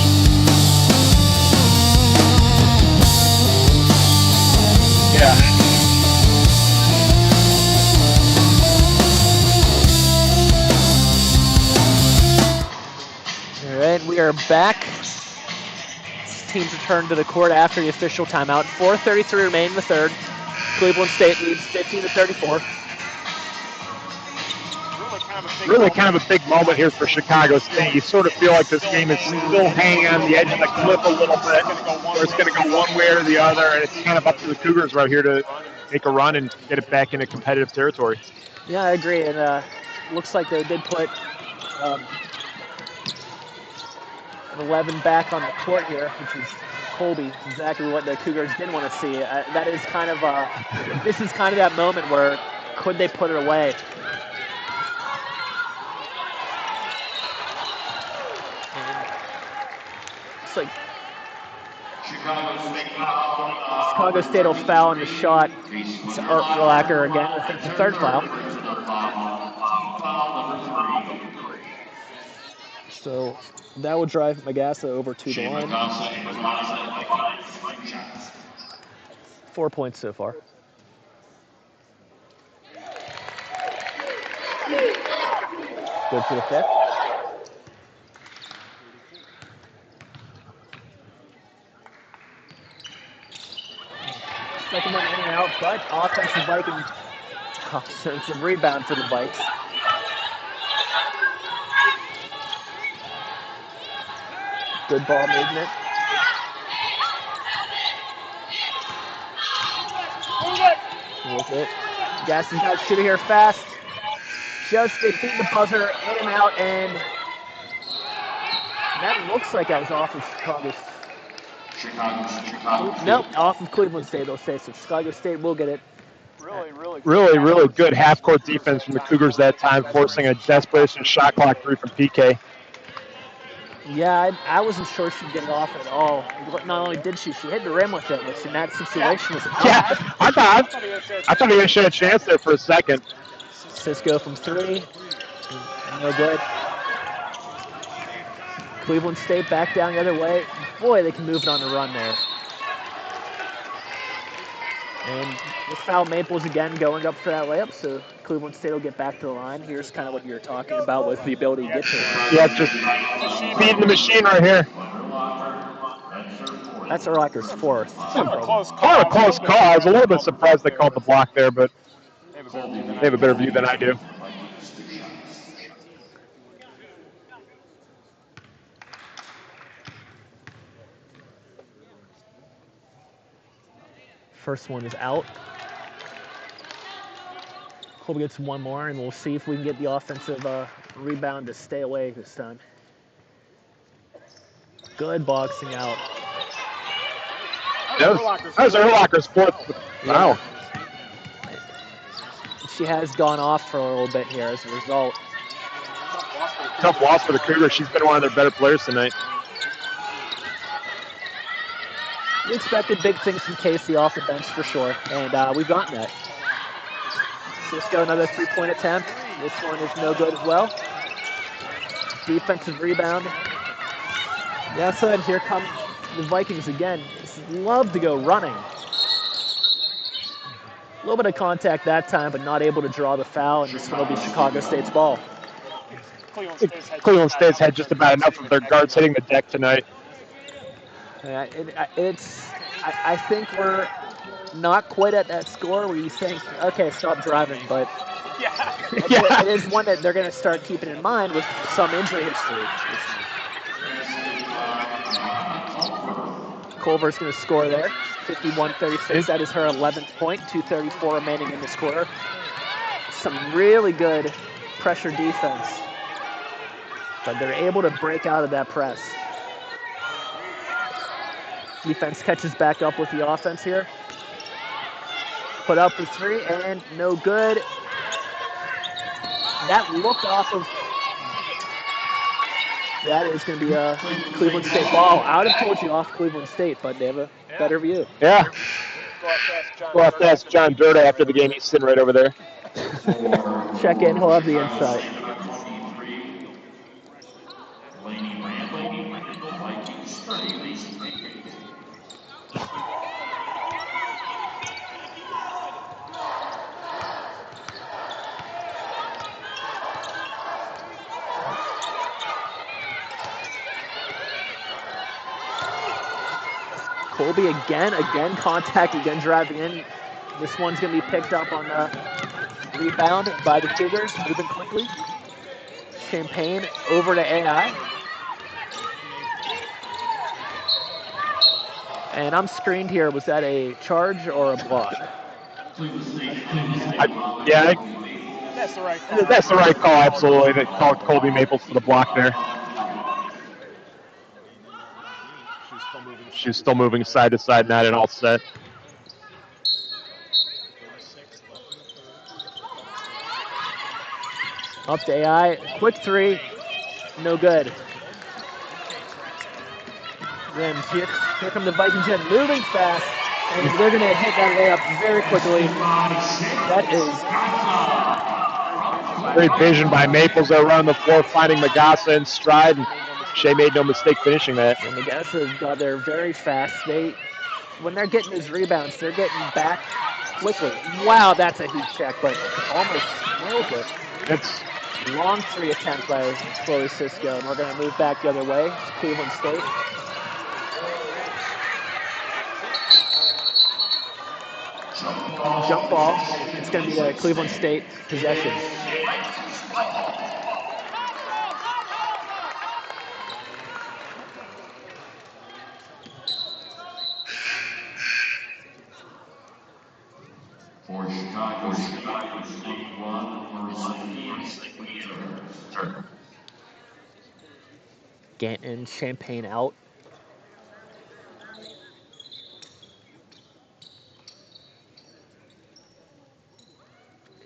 Yeah. All right, we are back. Teams return to the court after the official timeout. 4:33 remain in the third. Cleveland State leads 15-34. Really kind of a big moment here for Chicago State. You sort of feel like this game is still hanging on the edge of the cliff a little bit, where it's going to go one way or the other, and it's kind of up to the Cougars right here to make a run and get it back into competitive territory. Yeah, I agree, and looks like they did put 11 back on the court here, which is Colby, exactly what the Cougars didn't want to see. That is kind of this is kind of that moment where could they put it away? It's like Chicago State will foul on the shot. It's Urlacher again. I think the third foul. So that will drive Magassa over to the line. 4 points so far. Good for the fifth. Second one in and out, but offensive Vikings. So it's a rebound for the Vikes. Good ball movement. With it. Gasson's got to shoot it here fast. Just they beat the buzzer, in and out, and that looks like that was off of Chicago. Nope, off of Cleveland State, they'll say. So Chicago State will get it. Really good half-court defense from the Cougars that time, forcing a desperation shot clock three from PK. Yeah, I wasn't sure she'd get it off at all. Not only did she hit the rim with it, which in that situation was a yeah. I thought he had a chance there for a second. Cisco from three, no good. Cleveland State back down the other way. Boy, they can move it on the run there. And this foul Maples again going up for that layup, so Cleveland State will get back to the line. Here's kind of what you're talking about with the ability to get to it. Yeah, just feeding the machine right here. That's Urlacher's fourth. Kind of a close call. I was a little bit surprised they called the block there, but they have a better view than I do. First one is out. Colby gets one more, and we'll see if we can get the offensive rebound to stay away this time. Good boxing out. That was Urlacher's fourth. Wow. She has gone off for a little bit here as a result. Tough loss for the Cougars. She's been one of their better players tonight. We expected big things from Casey off the bench for sure, and we've gotten that. Cisco, another three-point attempt. This one is no good as well. Defensive rebound. Yeah, so and here come the Vikings again. Just love to go running. A little bit of contact that time, but not able to draw the foul, and this one will be Chicago State's ball. Cleveland State's had just about enough of their guards hitting the deck tonight. I think we're not quite at that score where you think, okay, stop driving, but it is one that they're going to start keeping in mind with some injury history. Culver's going to score there, 51-36. That is her 11th point, 2:34 remaining in this quarter. Some really good pressure defense, but they're able to break out of that press. Defense catches back up with the offense here. Put up for three, and no good. That looked off of... That is going to be a Cleveland State ball. I would have told you off Cleveland State, but they have a better view. Yeah. We'll have to ask John Durda after the game. He's sitting right over there. Check in, he'll have the insight. Number 23, Laney Randall, Vikings 30, Mason Mayfield. Colby again contact, again driving in. This one's going to be picked up on the rebound by the Cougars, moving quickly. Champagne over to AI. And I'm screened here. Was that a charge or a block? That's the right call. That's the right call, absolutely. They called Colby Maples for the block there. She's still moving side to side, not at all set. Up to AI. Quick three. No good. Then here come the Vikings in, moving fast. And they're going to hit that layup very quickly. That is great vision by Maples. They're running the floor, finding Magassa in stride. And Shea made no mistake finishing that. And Magassa got there very fast. When they're getting those rebounds, they're getting back quickly. Wow, that's a heat check, but almost nails it. It's long three attempt by Chloe Cisco, and we're going to move back the other way to Cleveland State. Jump ball. It's going to be a Cleveland State possession. For Chicago State, 1 Turner. Ganton, Champagne out.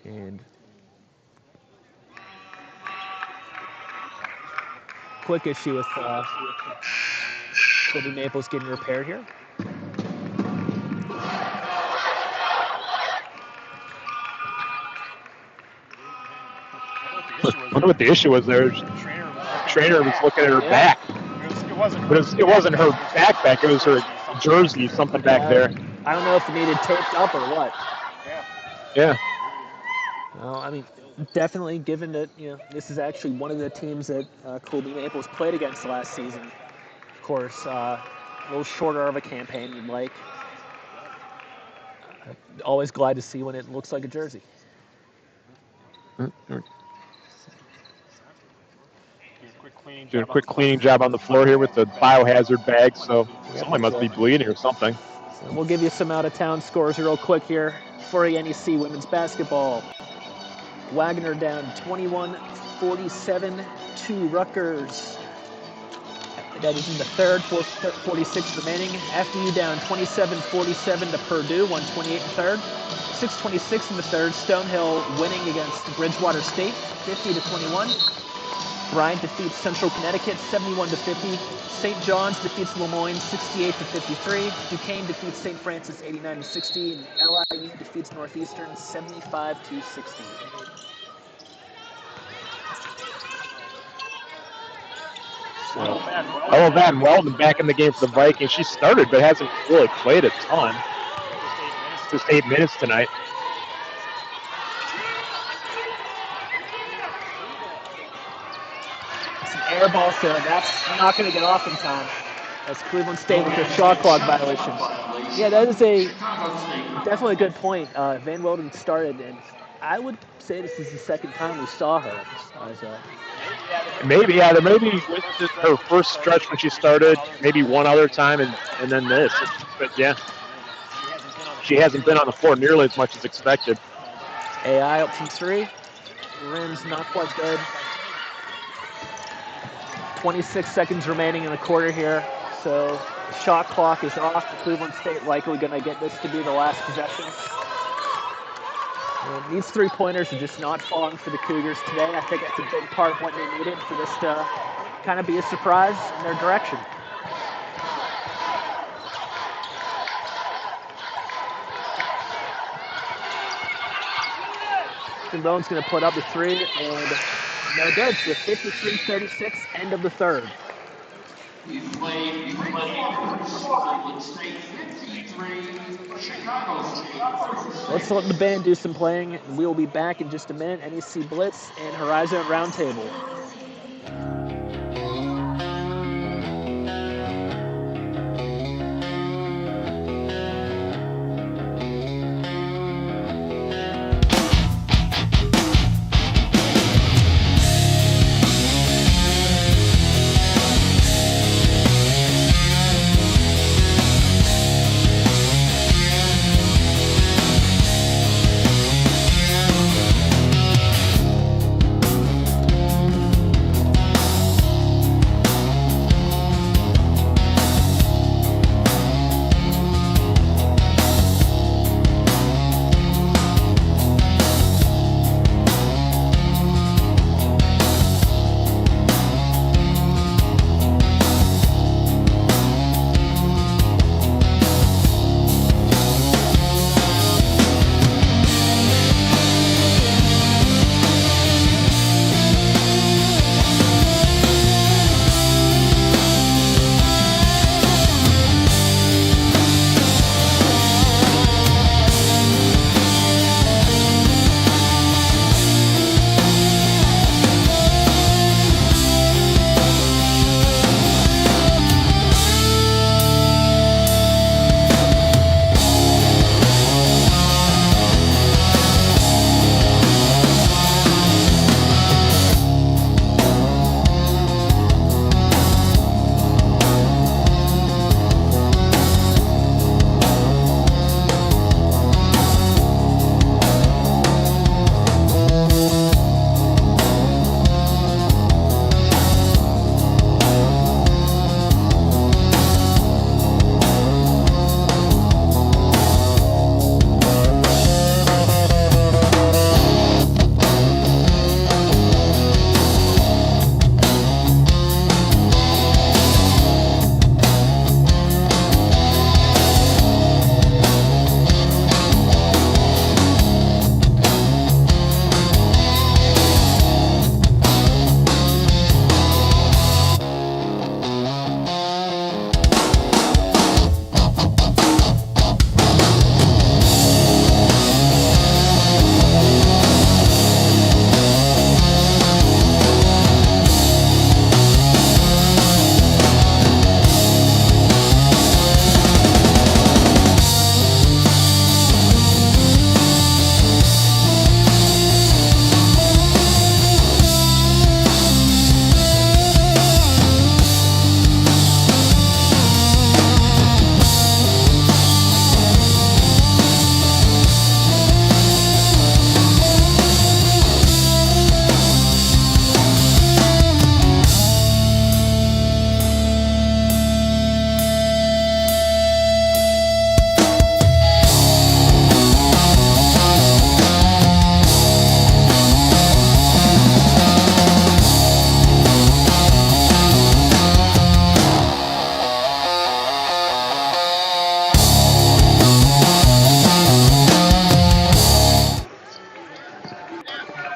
And quick issue with Colby Maples getting repaired here. I wonder what the issue was there. Trainer was looking at her back. It wasn't her back. It was her jersey, something back there. I don't know if it needed taped up or what. Yeah. Well, I mean, definitely given that, this is actually one of the teams that Colby Maples played against last season. Of course, a little shorter of a campaign you'd like. Always glad to see when it looks like a jersey. Doing a quick cleaning job on the floor here with the biohazard bag, so somebody must be bleeding or something. So we'll give you some out-of-town scores real quick here for NEC women's basketball. Wagner down 21-47 to Rutgers. That is in the third, 46 remaining. FDU down 27-47 to Purdue, 128 in the third. 6:26 in the third. Stonehill winning against Bridgewater State, 50-21. Bryant defeats Central Connecticut, 71-50. St. John's defeats Lemoyne, 68-53. Duquesne defeats St. Francis, 89-60. And LIU defeats Northeastern, 75-60. Ella Van Welden back in the game for the Vikings. She started but hasn't really played a ton. Just 8 minutes tonight. Some air ball, so that's not going to get off in time. That's Cleveland State with their shot clock violations. Yeah, that is definitely a good point. Van Welden started, and I would say this is the second time we saw her. Maybe, there may be with her first stretch when she started, maybe one other time, and then this. But yeah, she hasn't been on the floor nearly as much as expected. AI up from three. Rim's not quite good. 26 seconds remaining in the quarter here. So the shot clock is off. The Cleveland State likely going to get this to be the last possession. And these three-pointers are just not falling for the Cougars today. I think that's a big part of what they needed for this to kind of be a surprise in their direction. Austin Bowen's going to put up the three, and no good. So 53-36, end of the third. We've played three quarters. Cleveland State 53, Chicago State 46. Let's let the band do some playing, and we will be back in just a minute. NEC Blitz and Horizon Roundtable.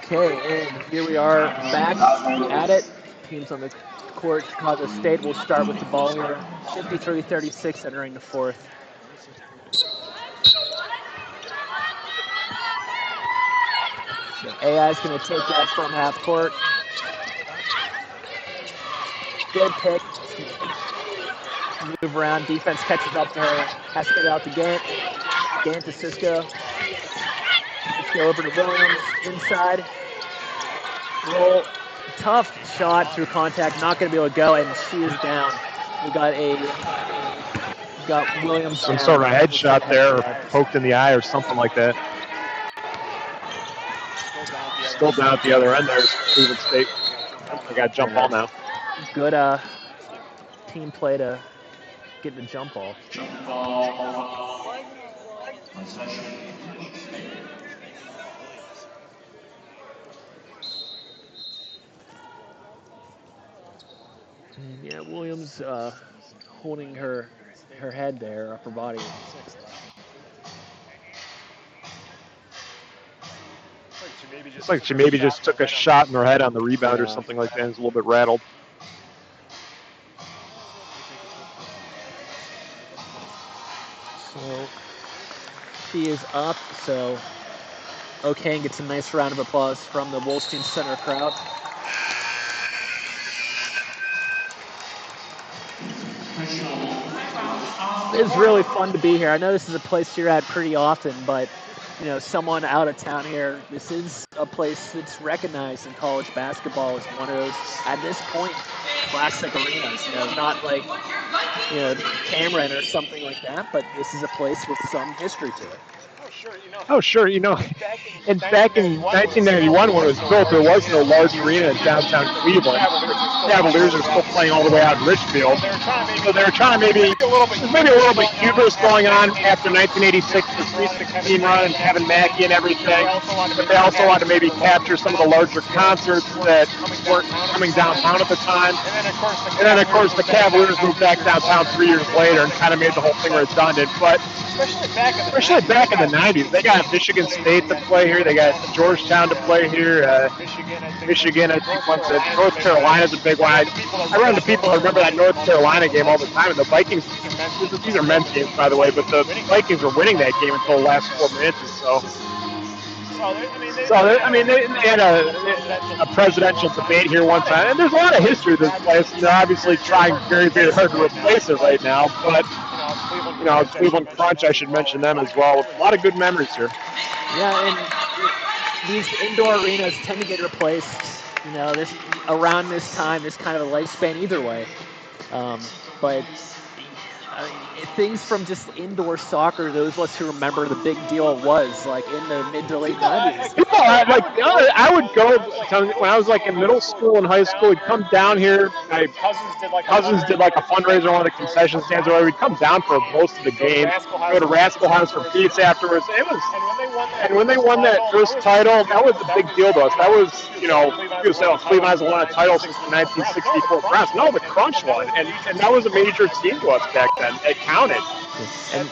Okay, and here we are back at it. Teams on the court. Chicago State will start with the ball here. 53-36 entering the fourth. So AI is going to take that from half court. Good pick. Move around. Defense catches up to her. Has to get it out to Gant. Gant to Cisco. Let's go over to Williams. Inside. Roll. Tough shot through contact. Not going to be able to go, and she is down. We got Williams Some down. sort of headshot there, or poked in the eye, or something like that. Still down at the other end there. Cleveland State. They got jump ball now. Good team play to get the jump ball. Jump ball. Possession. And yeah, Williams holding her head there, upper body. It's like she maybe just took a shot in her head on the rebound or something like that and was a little bit rattled. So she is up, so O'Kane gets a nice round of applause from the Wolstein Center crowd. It's really fun to be here. I know this is a place you're at pretty often, but you know, someone out of town here, this is a place that's recognized in college basketball as one of those, at this point, classic arenas. You know, not like, you know, Cameron or something like that, but this is a place with some history to it. Oh, sure. You know, and back in 1991 when it was built, there was no large arena in downtown Cleveland. The Cavaliers are still playing all the way out in Richfield. So they're trying to maybe a little bit hubris going on after 1986, the 316 run and Kevin Mackey and everything. But they also want to maybe capture some of the larger concerts that weren't coming downtown at the time. And then, of course, the Cavaliers moved back downtown 3 years later and kind of made the whole thing redundant. But especially back in the 90s, they got Michigan State to play here. They got Georgetown to play here. Michigan, I think, once. North Carolina's a big one. I run into people who remember that North Carolina game all the time. And the Vikings, these are men's games, by the way, but the Vikings were winning that game until the last 4 minutes or so. They had a presidential debate here one time, and there's a lot of history of this place. And they're obviously trying very, very hard to replace it right now, but you know, Cleveland Crunch, I should mention them as well. A lot of good memories here. Yeah, and these indoor arenas tend to get replaced, you know, around this time. There's kind of a lifespan either way. But things from just indoor soccer, those of us who remember the big deal it was, like in the mid to late 90s. People, like, I would go, when I was like in middle school and high school, we'd come down here. My cousins did like a fundraiser on one of the concession stands, or we'd come down for most of the game, go to Rascal House for pizza afterwards. And when they won that first title, that was a big deal to us. That was, you know, people say, oh, Cleveland hasn't won a title since the 1964 Browns. No, the Crunch won, and that was a major team to us back then. It counted. And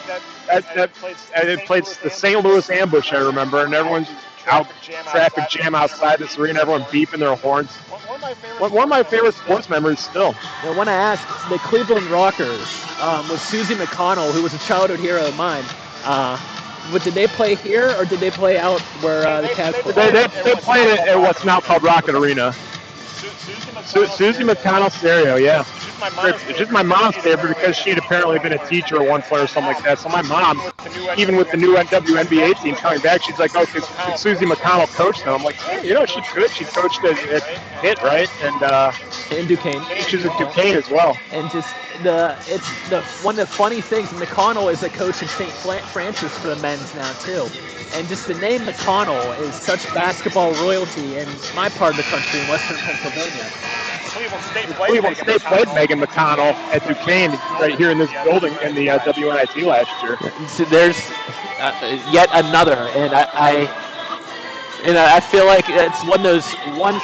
it played the St. Louis ambush, I remember, and everyone's out, traffic jam outside this arena, everyone beeping their horns. One of my favorite sports memories still. I want to ask, the Cleveland Rockers, was Susie McConnell, who was a childhood hero of mine. But did they play here, or did they play out where the Cavs played? They played at what's now called Rocket Arena. Susie McConnell stereo, yeah. It's just my mom's favorite because she had apparently been a teacher at one point or something like that. So my mom, even with the new WNBA team coming back, she's like, oh, could Susie McConnell coach them? I'm like, hey, you know, she could. She coached at Pitt, right? And Duquesne. She's at Duquesne as well. And just one of the funny things, McConnell is a coach in St. Francis for the men's now too. And just the name McConnell is such basketball royalty in my part of the country, in Western Pennsylvania. Cleveland State played Megan McConnell at Duquesne right here in this building in the WNIT last year. So there's yet another, and I feel like it's one of those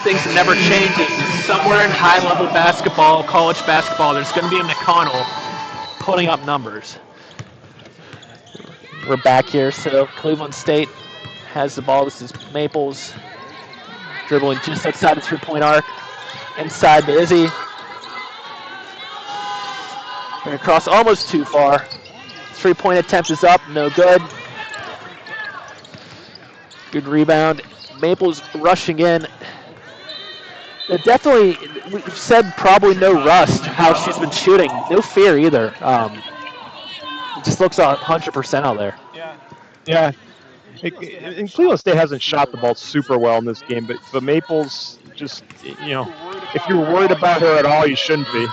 things that never changes. Somewhere in high-level basketball, college basketball, there's going to be a McConnell putting up numbers. We're back here, so Cleveland State has the ball. This is Maples dribbling just outside the three-point arc. Inside to Izzy. Going across almost too far. Three-point attempt is up, no good. Good rebound. Maples rushing in. Definitely, we've said probably no rust how she's been shooting. No fear either. It just looks 100% out there. Yeah. And Cleveland State hasn't shot the ball super well in this game, but Maples just, you know, if you're worried about her at all, you shouldn't be.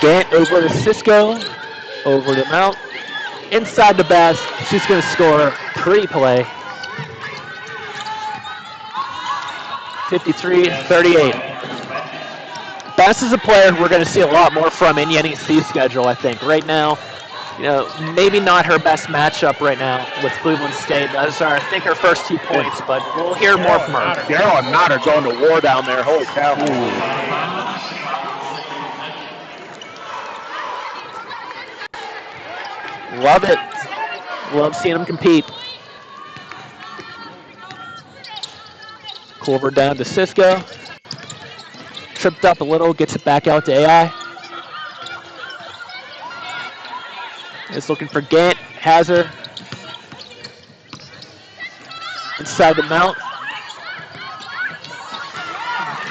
Gant over to Cisco, over to Mount. Inside the basket, she's going to score. Pretty play. 53-38. Bass is a player we're going to see a lot more from in the NEC schedule, I think. Right now, you know, maybe not her best matchup right now with Cleveland State. Those are, I think, her first 2 points, but we'll hear more from her. Daryl and Mott are going to war down there. Holy cow. Love it. Love seeing him compete. Culver down to Cisco. Tripped up a little, gets it back out to AI. Is looking for Gant, has her. Inside the mount.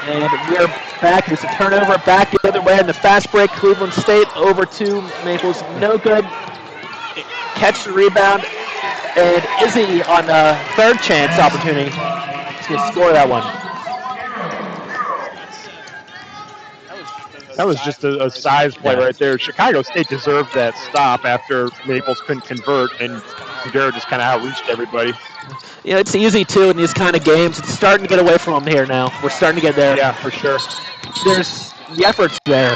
And we're back. There's a turnover back the other way in the fast break. Cleveland State over to Maples. No good. Catch the rebound. And Izzy on the third chance opportunity to score that one. That was just a size play right there. Chicago State deserved that stop after Maples couldn't convert, and Madera just kind of outreached everybody. Yeah, it's easy, too, in these kind of games. It's starting to get away from them here now. We're starting to get there. Yeah, for sure. There's the effort's there.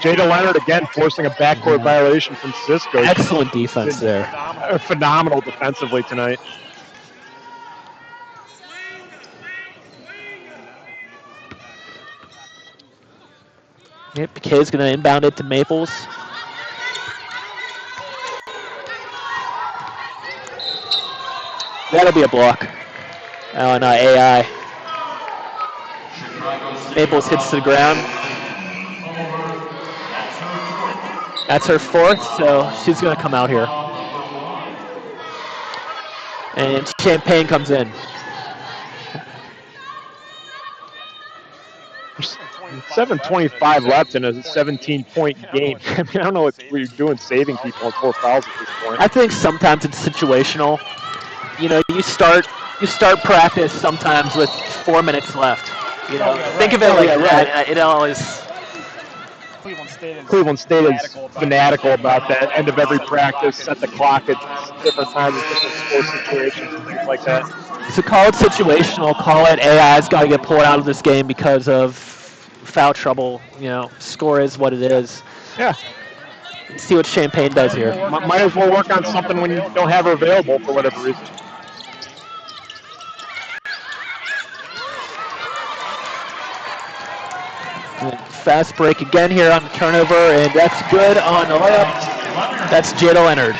Jada Leonard again forcing a backcourt violation from Cisco. Excellent defense there. Phenomenal defensively tonight. Yep, Piquet's going to inbound it to Maples. That'll be a block. Oh, no, AI. Maples hits the ground. That's her fourth, so she's going to come out here. And Champagne comes in. 7:25 left in a 17-point game. I mean, I don't know what we're doing saving people on 4 fouls at this point. I think sometimes it's situational. You know, you start practice sometimes with 4 minutes left. You know, think of it like that. It always. Cleveland State is fanatical about that. End of every practice, set the clock at different times, different score situations, and things like that. So call it situational. Call it AI's got to get pulled out of this game because of foul trouble. You know, score is what it is. Yeah. Let's see what Champagne does here. Might as well work on something when you don't have her available for whatever reason. Fast break again here on the turnover, and that's good on the layup. That's Jada Leonard.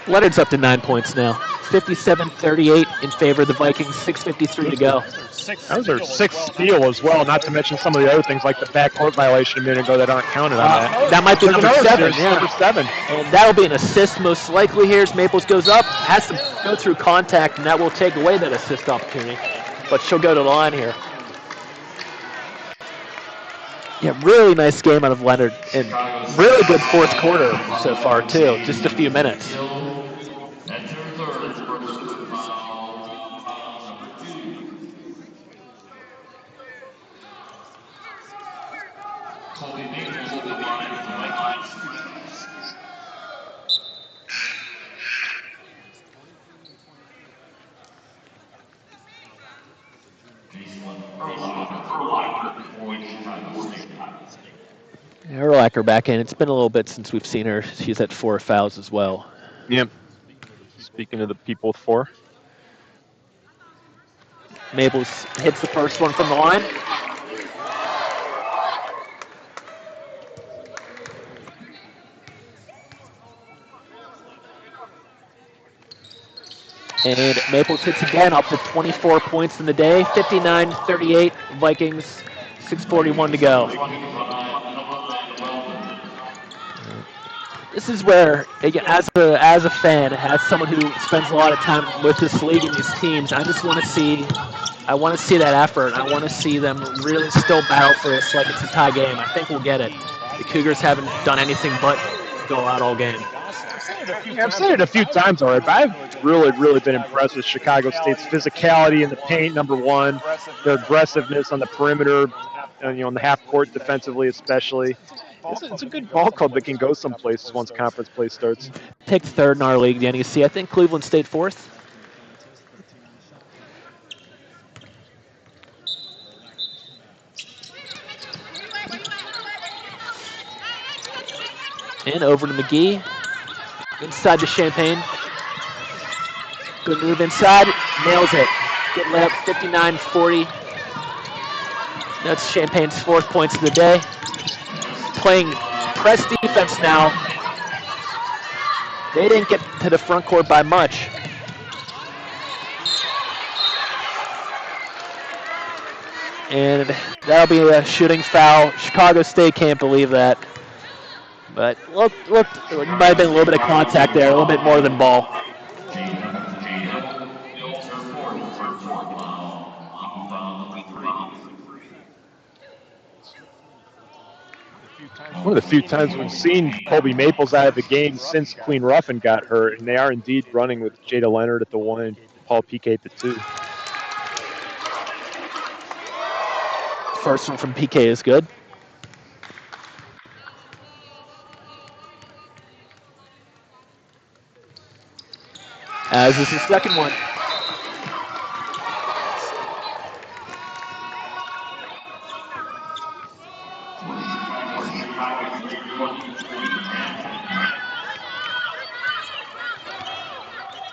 Leonard's up to 9 points now. 57-38 in favor of the Vikings, 6:53 to go. That was her sixth steal as well, not to mention some of the other things like the backcourt violation a minute ago that aren't counted on that. That might be number 7. Yeah. Number 7. And that'll be an assist most likely here as Maples goes up, has to go through contact, and that will take away that assist opportunity. But she'll go to the line here. Yeah, really nice game out of Leonard, and really good fourth quarter so far, too. Just a few minutes. Erlacher back in. It's been a little bit since we've seen her. She's at 4 fouls as well. Yep. Speaking of the people with 4. Maples hits the first one from the line. And Maples hits again, up to 24 points in the day. 59-38 Vikings, 6:41 to go. This is where, again, as a fan, as someone who spends a lot of time with this league and these teams, I just want to see that effort. I want to see them really still battle for this like it's a tie game. I think we'll get it. The Cougars haven't done anything but go out all game. I've said it a few times already, but I've really been impressed with Chicago State's physicality in the paint, number one, their aggressiveness on the perimeter, on the half court defensively especially. It's a good ball club that can go some places once conference play starts. Picked third in our league, the NEC. I think Cleveland State fourth. And over to McGee. Inside to Champagne. Good move inside. Nails it. Good layup, 59-40. That's Champagne's 4th points of the day. playing press defense now. They didn't get to the front court by much. And that'll be a shooting foul. Chicago State can't believe that. But look, it might have been a little bit of contact there, a little bit more than ball. One of the few times we've seen Colby Maples out of the game since Queen Ruffin got hurt, and they are indeed running with Jada Leonard at the 1 and Paul PK at the 2. First one from PK is good. As is the second one.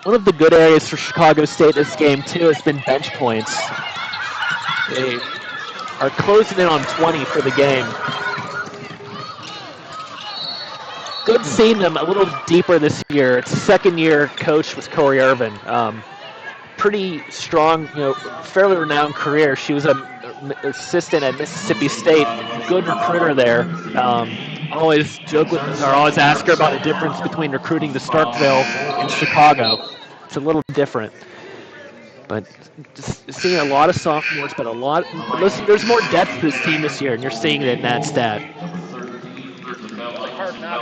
One of the good areas for Chicago State this game, too, has been bench points. They are closing in on 20 for the game. Good seeing them a little deeper this year. It's a second-year coach with Corey Irvin. Pretty strong, fairly renowned career. She was an assistant at Mississippi State. Good recruiter there. Always joke with her, always ask her about the difference between recruiting to Starkville and Chicago. It's a little different. But just seeing a lot of sophomores, but there's more depth to this team this year, and you're seeing it in that stat.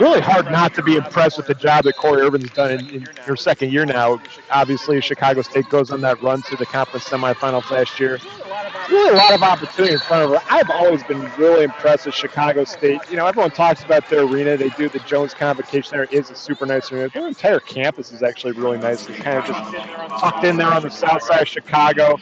Really hard not to be impressed with the job that Corey Irvin's done in her second year now. Obviously, Chicago State goes on that run to the conference semifinals last year. Really a lot of opportunity in front of her. I've always been really impressed with Chicago State. Everyone talks about their arena. They do the Jones Convocation there. It is a super nice arena. Their entire campus is actually really nice. It's kind of just tucked in there on the south side of Chicago.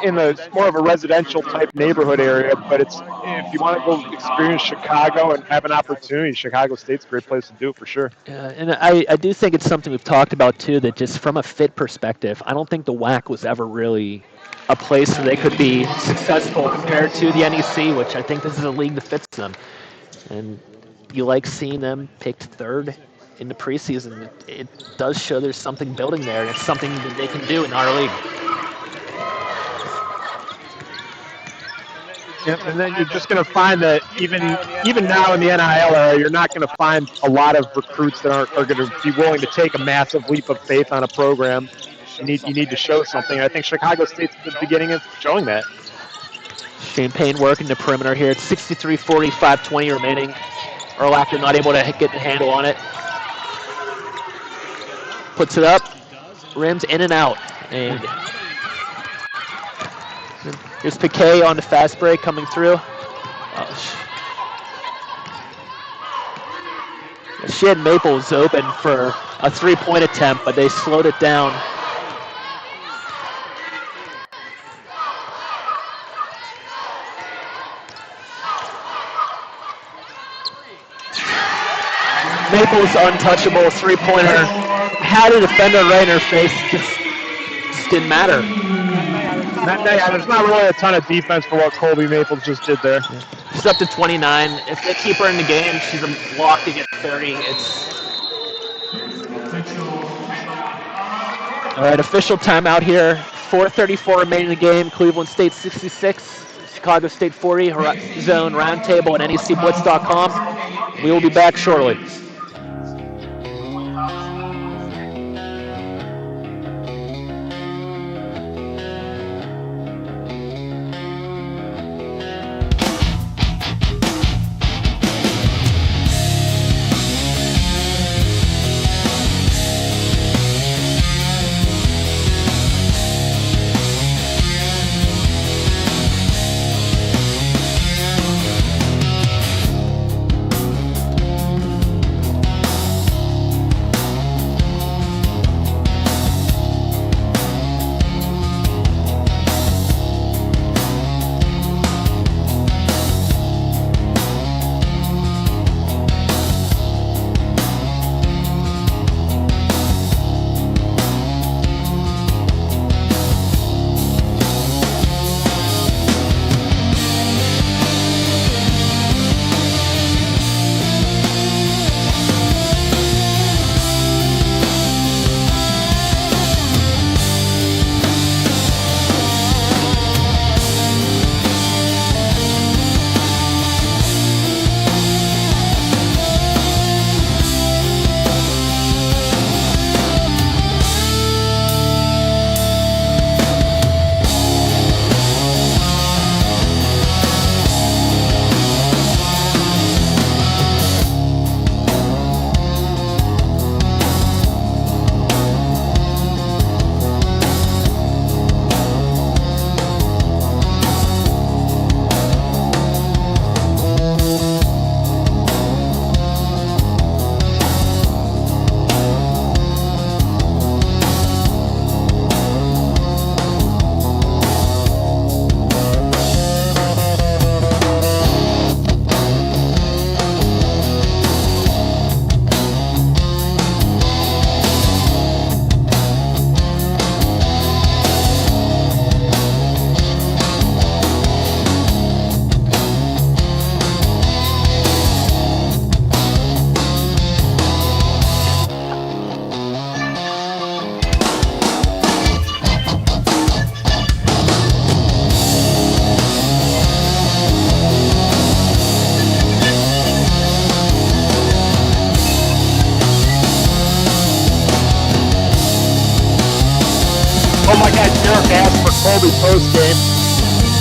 In more of a residential type neighborhood area, but if you want to go experience Chicago and have an opportunity, Chicago State's a great place to do it for sure. And I do think it's something we've talked about too, that just from a fit perspective, I don't think the WAC was ever really a place where they could be successful compared to the NEC, which I think this is a league that fits them. And you like seeing them picked third in the preseason. It does show there's something building there, and it's something that they can do in our league. Yep, and then you're just going to find that even now in the NIL era, you're not going to find a lot of recruits that are going to be willing to take a massive leap of faith on a program. You need to show something. I think Chicago State's at the beginning of showing that. Champagne working the perimeter here. It's 63-40, 5:20 remaining. Urlacher not able to get the handle on it. Puts it up, rims in and out, and here's Piquet on the fast break coming through. She had Maples open for a three-point attempt, but they slowed it down. Maples untouchable three-pointer. Had a defender right in her face, just didn't matter. There's not really a ton of defense for what Colby Maples just did there. She's up to 29. If they keep her in the game, she's a lock to get 30. All right, official timeout here. 4:34 remaining in the game. Cleveland State 66, Chicago State 40. Zone Roundtable at NECBlitz.com. We will be back shortly. Colby post game.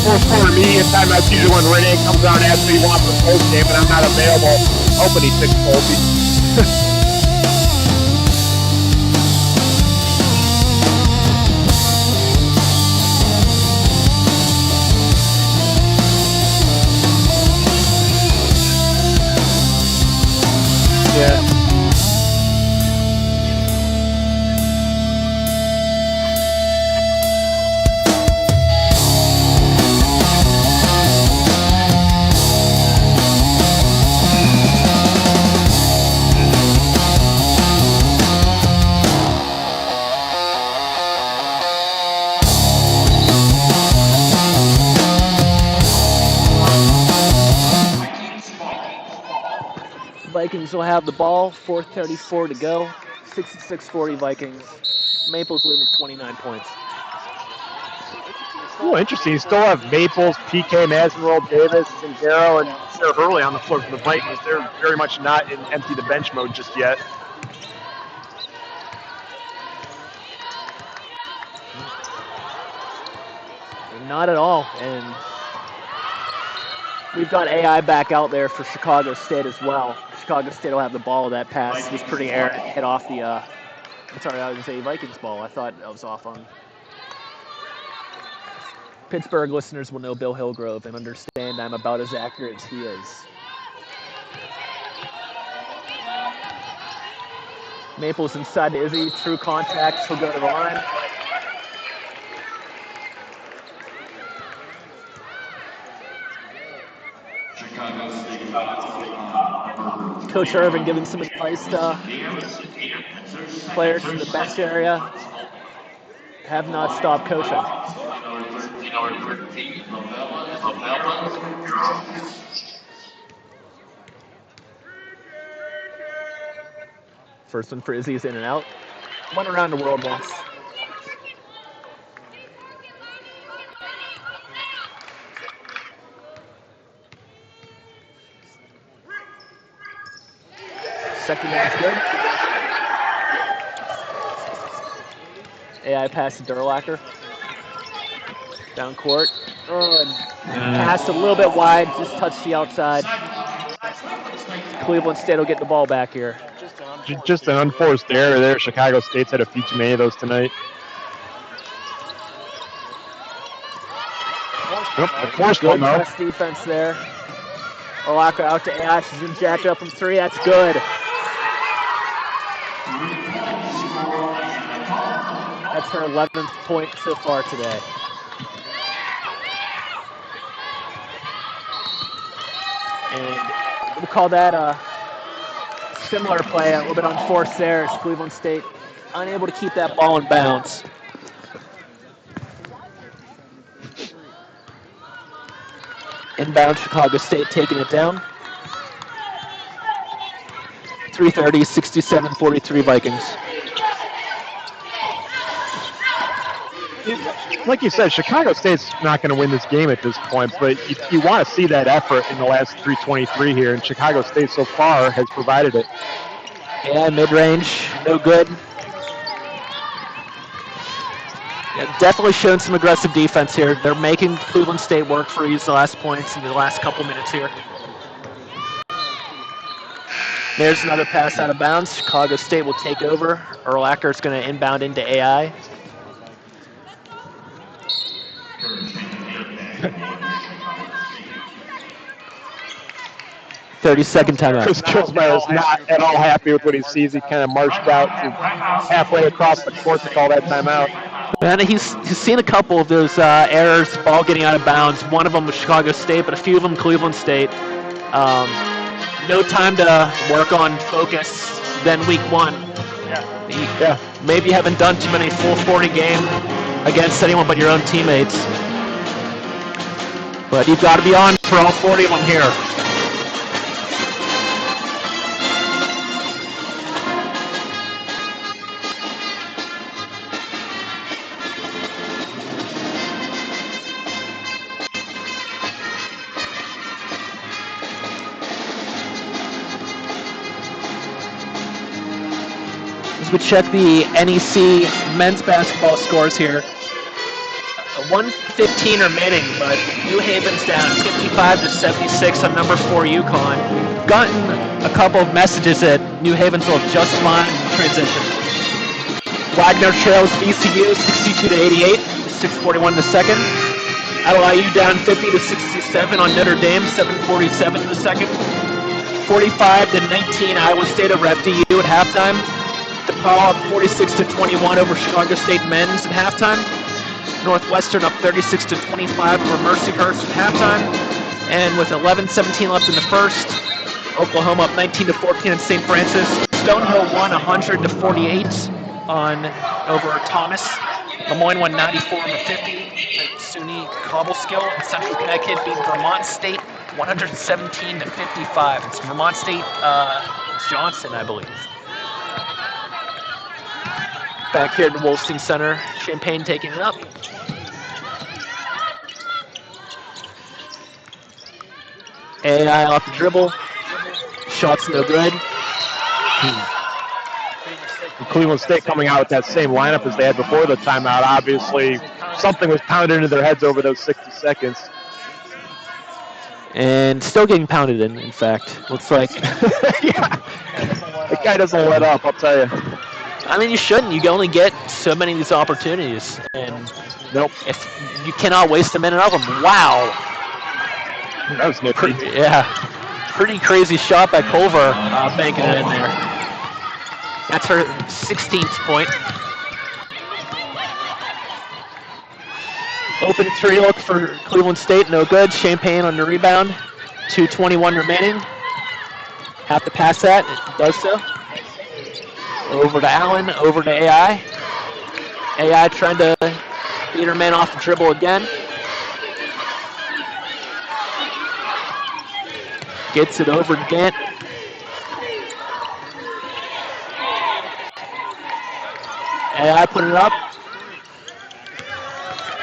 Fourth quarter media time. That's usually when Renee comes on and asks what he wants for post game, and I'm not available. Hoping he picks Colby. Yeah. Vikings will have the ball, 4:34 to go, 66-40 Vikings. Maples lead with 29 points. Oh, interesting. You still have Maples, PK, Massenroll, Davis, Zingaro, and Sarah Hurley on the floor for the Vikings. They're very much not in empty the bench mode just yet. Not at all. And we've got AI back out there for Chicago State as well. Chicago State will have the ball. That pass was pretty errant. Hit off the, I'm sorry, I was going to say Vikings ball. I thought I was off on. Pittsburgh listeners will know Bill Hillgrove and understand I'm about as accurate as he is. Maples inside to Izzy, through contact, he'll go to the line. Coach Irvin giving some advice to players from the bench area. Have not stopped coaching. First one for Izzy is in and out. Went around the world once. Second one's good. AI pass to Durlacher. Down court. Oh, and passed a little bit wide, just touched the outside. Cleveland State will get the ball back here. Just an unforced error there. Chicago State's had a few too many of those tonight. Nope, the forced one though. Good press defense there. Olaka out to AI. She's in jack up from three. That's good. That's her 11th point so far today. And we'll call that a similar play, a little bit unforced there as Cleveland State unable to keep that ball in bounds. Inbound, Chicago State taking it down. 3:30, 67-43 Vikings. Like you said, Chicago State's not going to win this game at this point, but you want to see that effort in the last 3:23 here, and Chicago State so far has provided it. Yeah, mid-range, no good. Yeah, definitely showing some aggressive defense here. They're making Cleveland State work for these last points in the last couple minutes here. There's another pass out of bounds. Chicago State will take over. Urlacher's going to inbound into AI. .30-second timeout. Chris Kilsmeyer is not at all happy with what he sees. He kind of marched out to halfway across the court to call that timeout. Man, he's seen a couple of those errors, ball getting out of bounds. One of them was Chicago State, but a few of them Cleveland State. No time to work on focus than week one. Yeah. Maybe you haven't done too many full 40 game against anyone but your own teammates. But you've got to be on for all 40 of them here. We check the NEC men's basketball scores here. 1:15 remaining, but New Haven's down 55-76 on number 4 UConn. Gotten a couple of messages that New Haven's will just line transition. Wagner trails VCU 62-88, 6:41 in the second. LIU down 50-67 on Notre Dame, 7:47 in the second. 45-19 Iowa State over FDU at halftime. DePaul up 46-21 over Chicago State men's at halftime. Northwestern up 36-25 over Mercyhurst at halftime. And with 11:17 left in the first, Oklahoma up 19-14 at St. Francis. Stonehill won 100-48 over Thomas. Lemoyne won 94-50 at SUNY Cobleskill. And Central Connecticut beat Vermont State 117-55. It's Vermont State Johnson, I believe. Back here at the Wolstein Center, Champaign taking it up. AI off the dribble. Shot's no good. Cleveland State coming out with that same lineup as they had before the timeout. Obviously, something was pounded into their heads over those 60 seconds. And still getting pounded in fact. Looks like. Yeah. The guy doesn't let up, I'll tell you. I mean, you shouldn't. You can only get so many of these opportunities. And nope. If you cannot waste a minute of them. Wow. That was nifty. Pretty crazy shot by Culver, banking it in there. That's her 16th point. Open three look for Cleveland State, no good. Champaign on the rebound. 2:21 remaining. Have to pass that, it does so. Over to Allen, over to AI. AI trying to beat her man off the dribble again. Gets it over to Gant. AI put it up.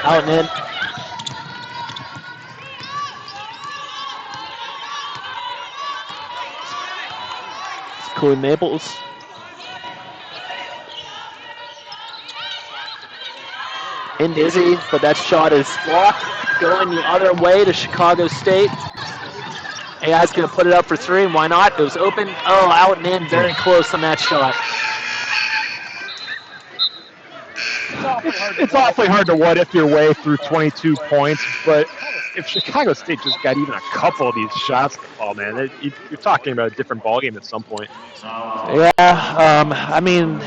Out and in. It's Corey Maples. In dizzy, but that shot is blocked. Going the other way to Chicago State. AI's going to put it up for three, and why not? It was open. Oh, out and in, very close on that shot. It's awfully hard to what-if your way through 22 points, but if Chicago State just got even a couple of these shots to fall, man, you're talking about a different ballgame at some point. Yeah, I mean,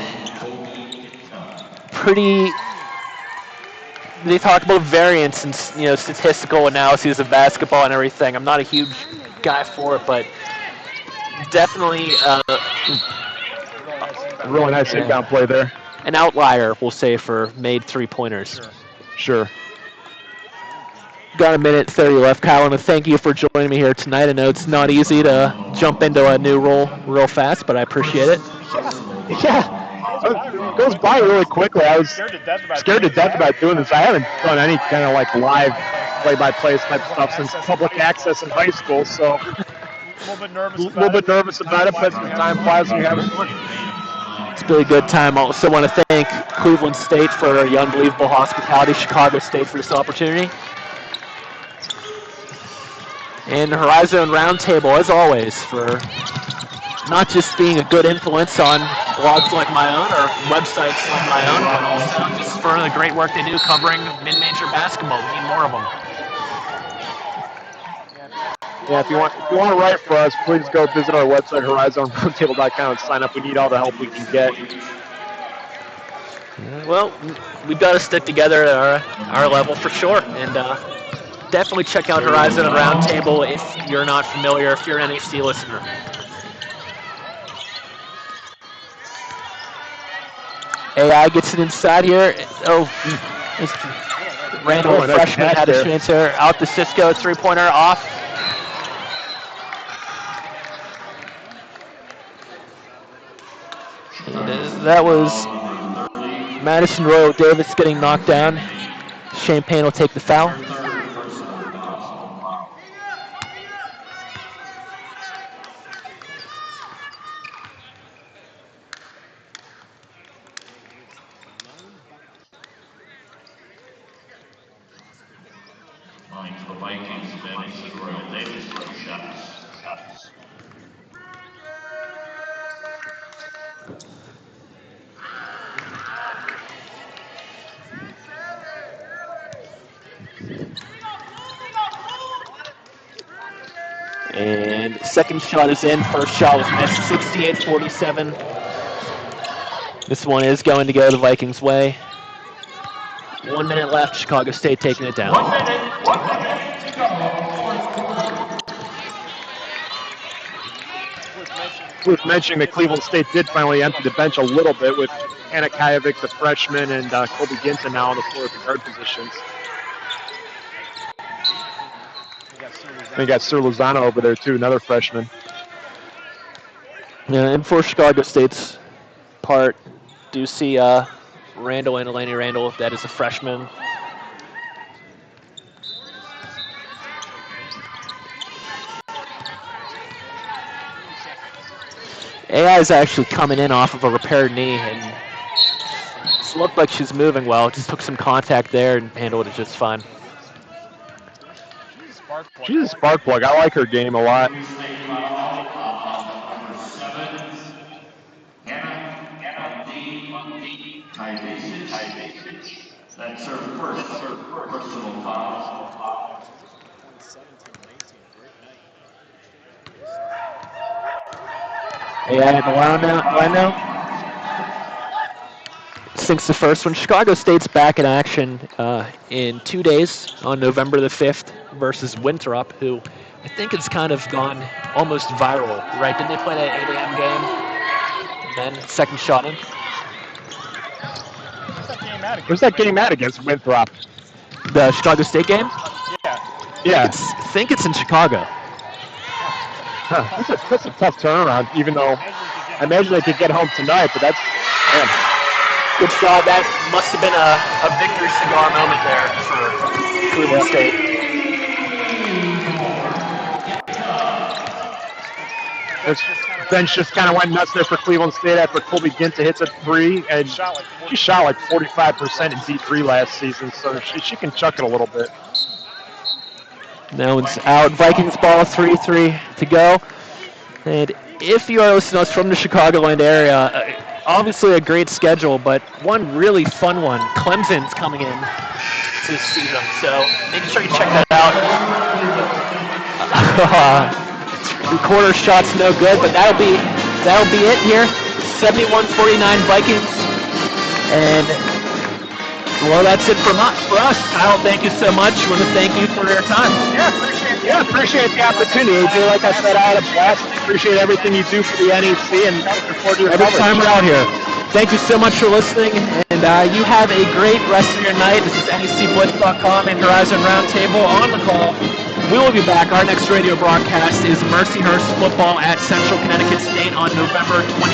they talk about variance and statistical analyses of basketball and everything. I'm not a huge guy for it, but definitely a really nice sit-down play there. An outlier, we'll say, for made three-pointers. Sure. Got a minute 30 left, Kyle. And thank you for joining me here tonight. I know it's not easy to jump into a new role real fast, but I appreciate it. Yeah. It goes by really quickly. I was scared to death about doing this. I haven't done any kind of like live play-by-play type stuff since public access in high school, so a little bit nervous about it, but the time flies when you're having fun. It's been a good time. I also want to thank Cleveland State for your unbelievable hospitality, Chicago State for this opportunity. And the Horizon Roundtable, as always, for not just being a good influence on blogs like my own or websites like my own, but also just for the great work they do covering mid-major basketball. We need more of them. Yeah, if you want to write for us, please go visit our website, horizonroundtable.com, and sign up. We need all the help we can get. Well, we've got to stick together at our level for sure, and definitely check out Horizon Roundtable if you're not familiar, if you're an NEC listener. AI gets it inside here. Oh, Randall, the freshman, had a chance there. Out to Cisco, three-pointer off. And that was Madison Royal Davis getting knocked down. Champaign will take the foul. Coming to the Vikings bench is Royal Davis for the Shucks. And second shot is in. First shot was missed, 68-47. This one is going to go the Vikings' way. 1 minute left. Chicago State taking it down. 1 minute to go. Worth mentioning that Cleveland State did finally empty the bench a little bit with Anna Kajovic, the freshman, and Colby Ginta now on the floor at the guard positions. We got Sir Lozano over there too, another freshman. Yeah, and for Chicago State's part, do see Randall and Eleni Randall. That is a freshman. AI is actually coming in off of a repaired knee, and it looked like she's moving well. Just took some contact there and handled it just fine. She's a spark plug. I like her game a lot. Number 7, Hannah Kajovic. That's her first personal foul. AI in the line now. Sinks the first one. Chicago State's back in action in 2 days on November the 5th versus Winthrop, who I think it's kind of gone almost viral, right? Didn't they play that 8 a.m. game? And then second shot in. Where's that game at against Winthrop? The Chicago State game? Yeah. I think it's in Chicago. Huh. That's a tough turnaround, even though I imagine they could get home tonight, but that's, man. Good shot. That must have been a victory cigar moment there for Cleveland State. This bench just kind of went nuts there for Cleveland State after Colby Ginta hits a three, and she shot like 45% in D3 last season, so she can chuck it a little bit. Now it's out. Vikings ball, 3-3 to go. And if you are listening to us from the Chicagoland area, obviously a great schedule, but one really fun one. Clemson's coming in to see them, so make sure you check that out. Recorder shot's no good, but that'll be it here. 71-49 Vikings, and well, that's it for us. Kyle, thank you so much. I want to thank you for your time. Appreciate the opportunity, AJ. Like I said, I had a blast. Appreciate everything you do for the NEC, and looking forward to your Every coverage. time we're out here. Thank you so much for listening, and you have a great rest of your night. This is NECBlitz.com and Horizon Roundtable on the call. We will be back. Our next radio broadcast is Mercyhurst football at Central Connecticut State on November 20th.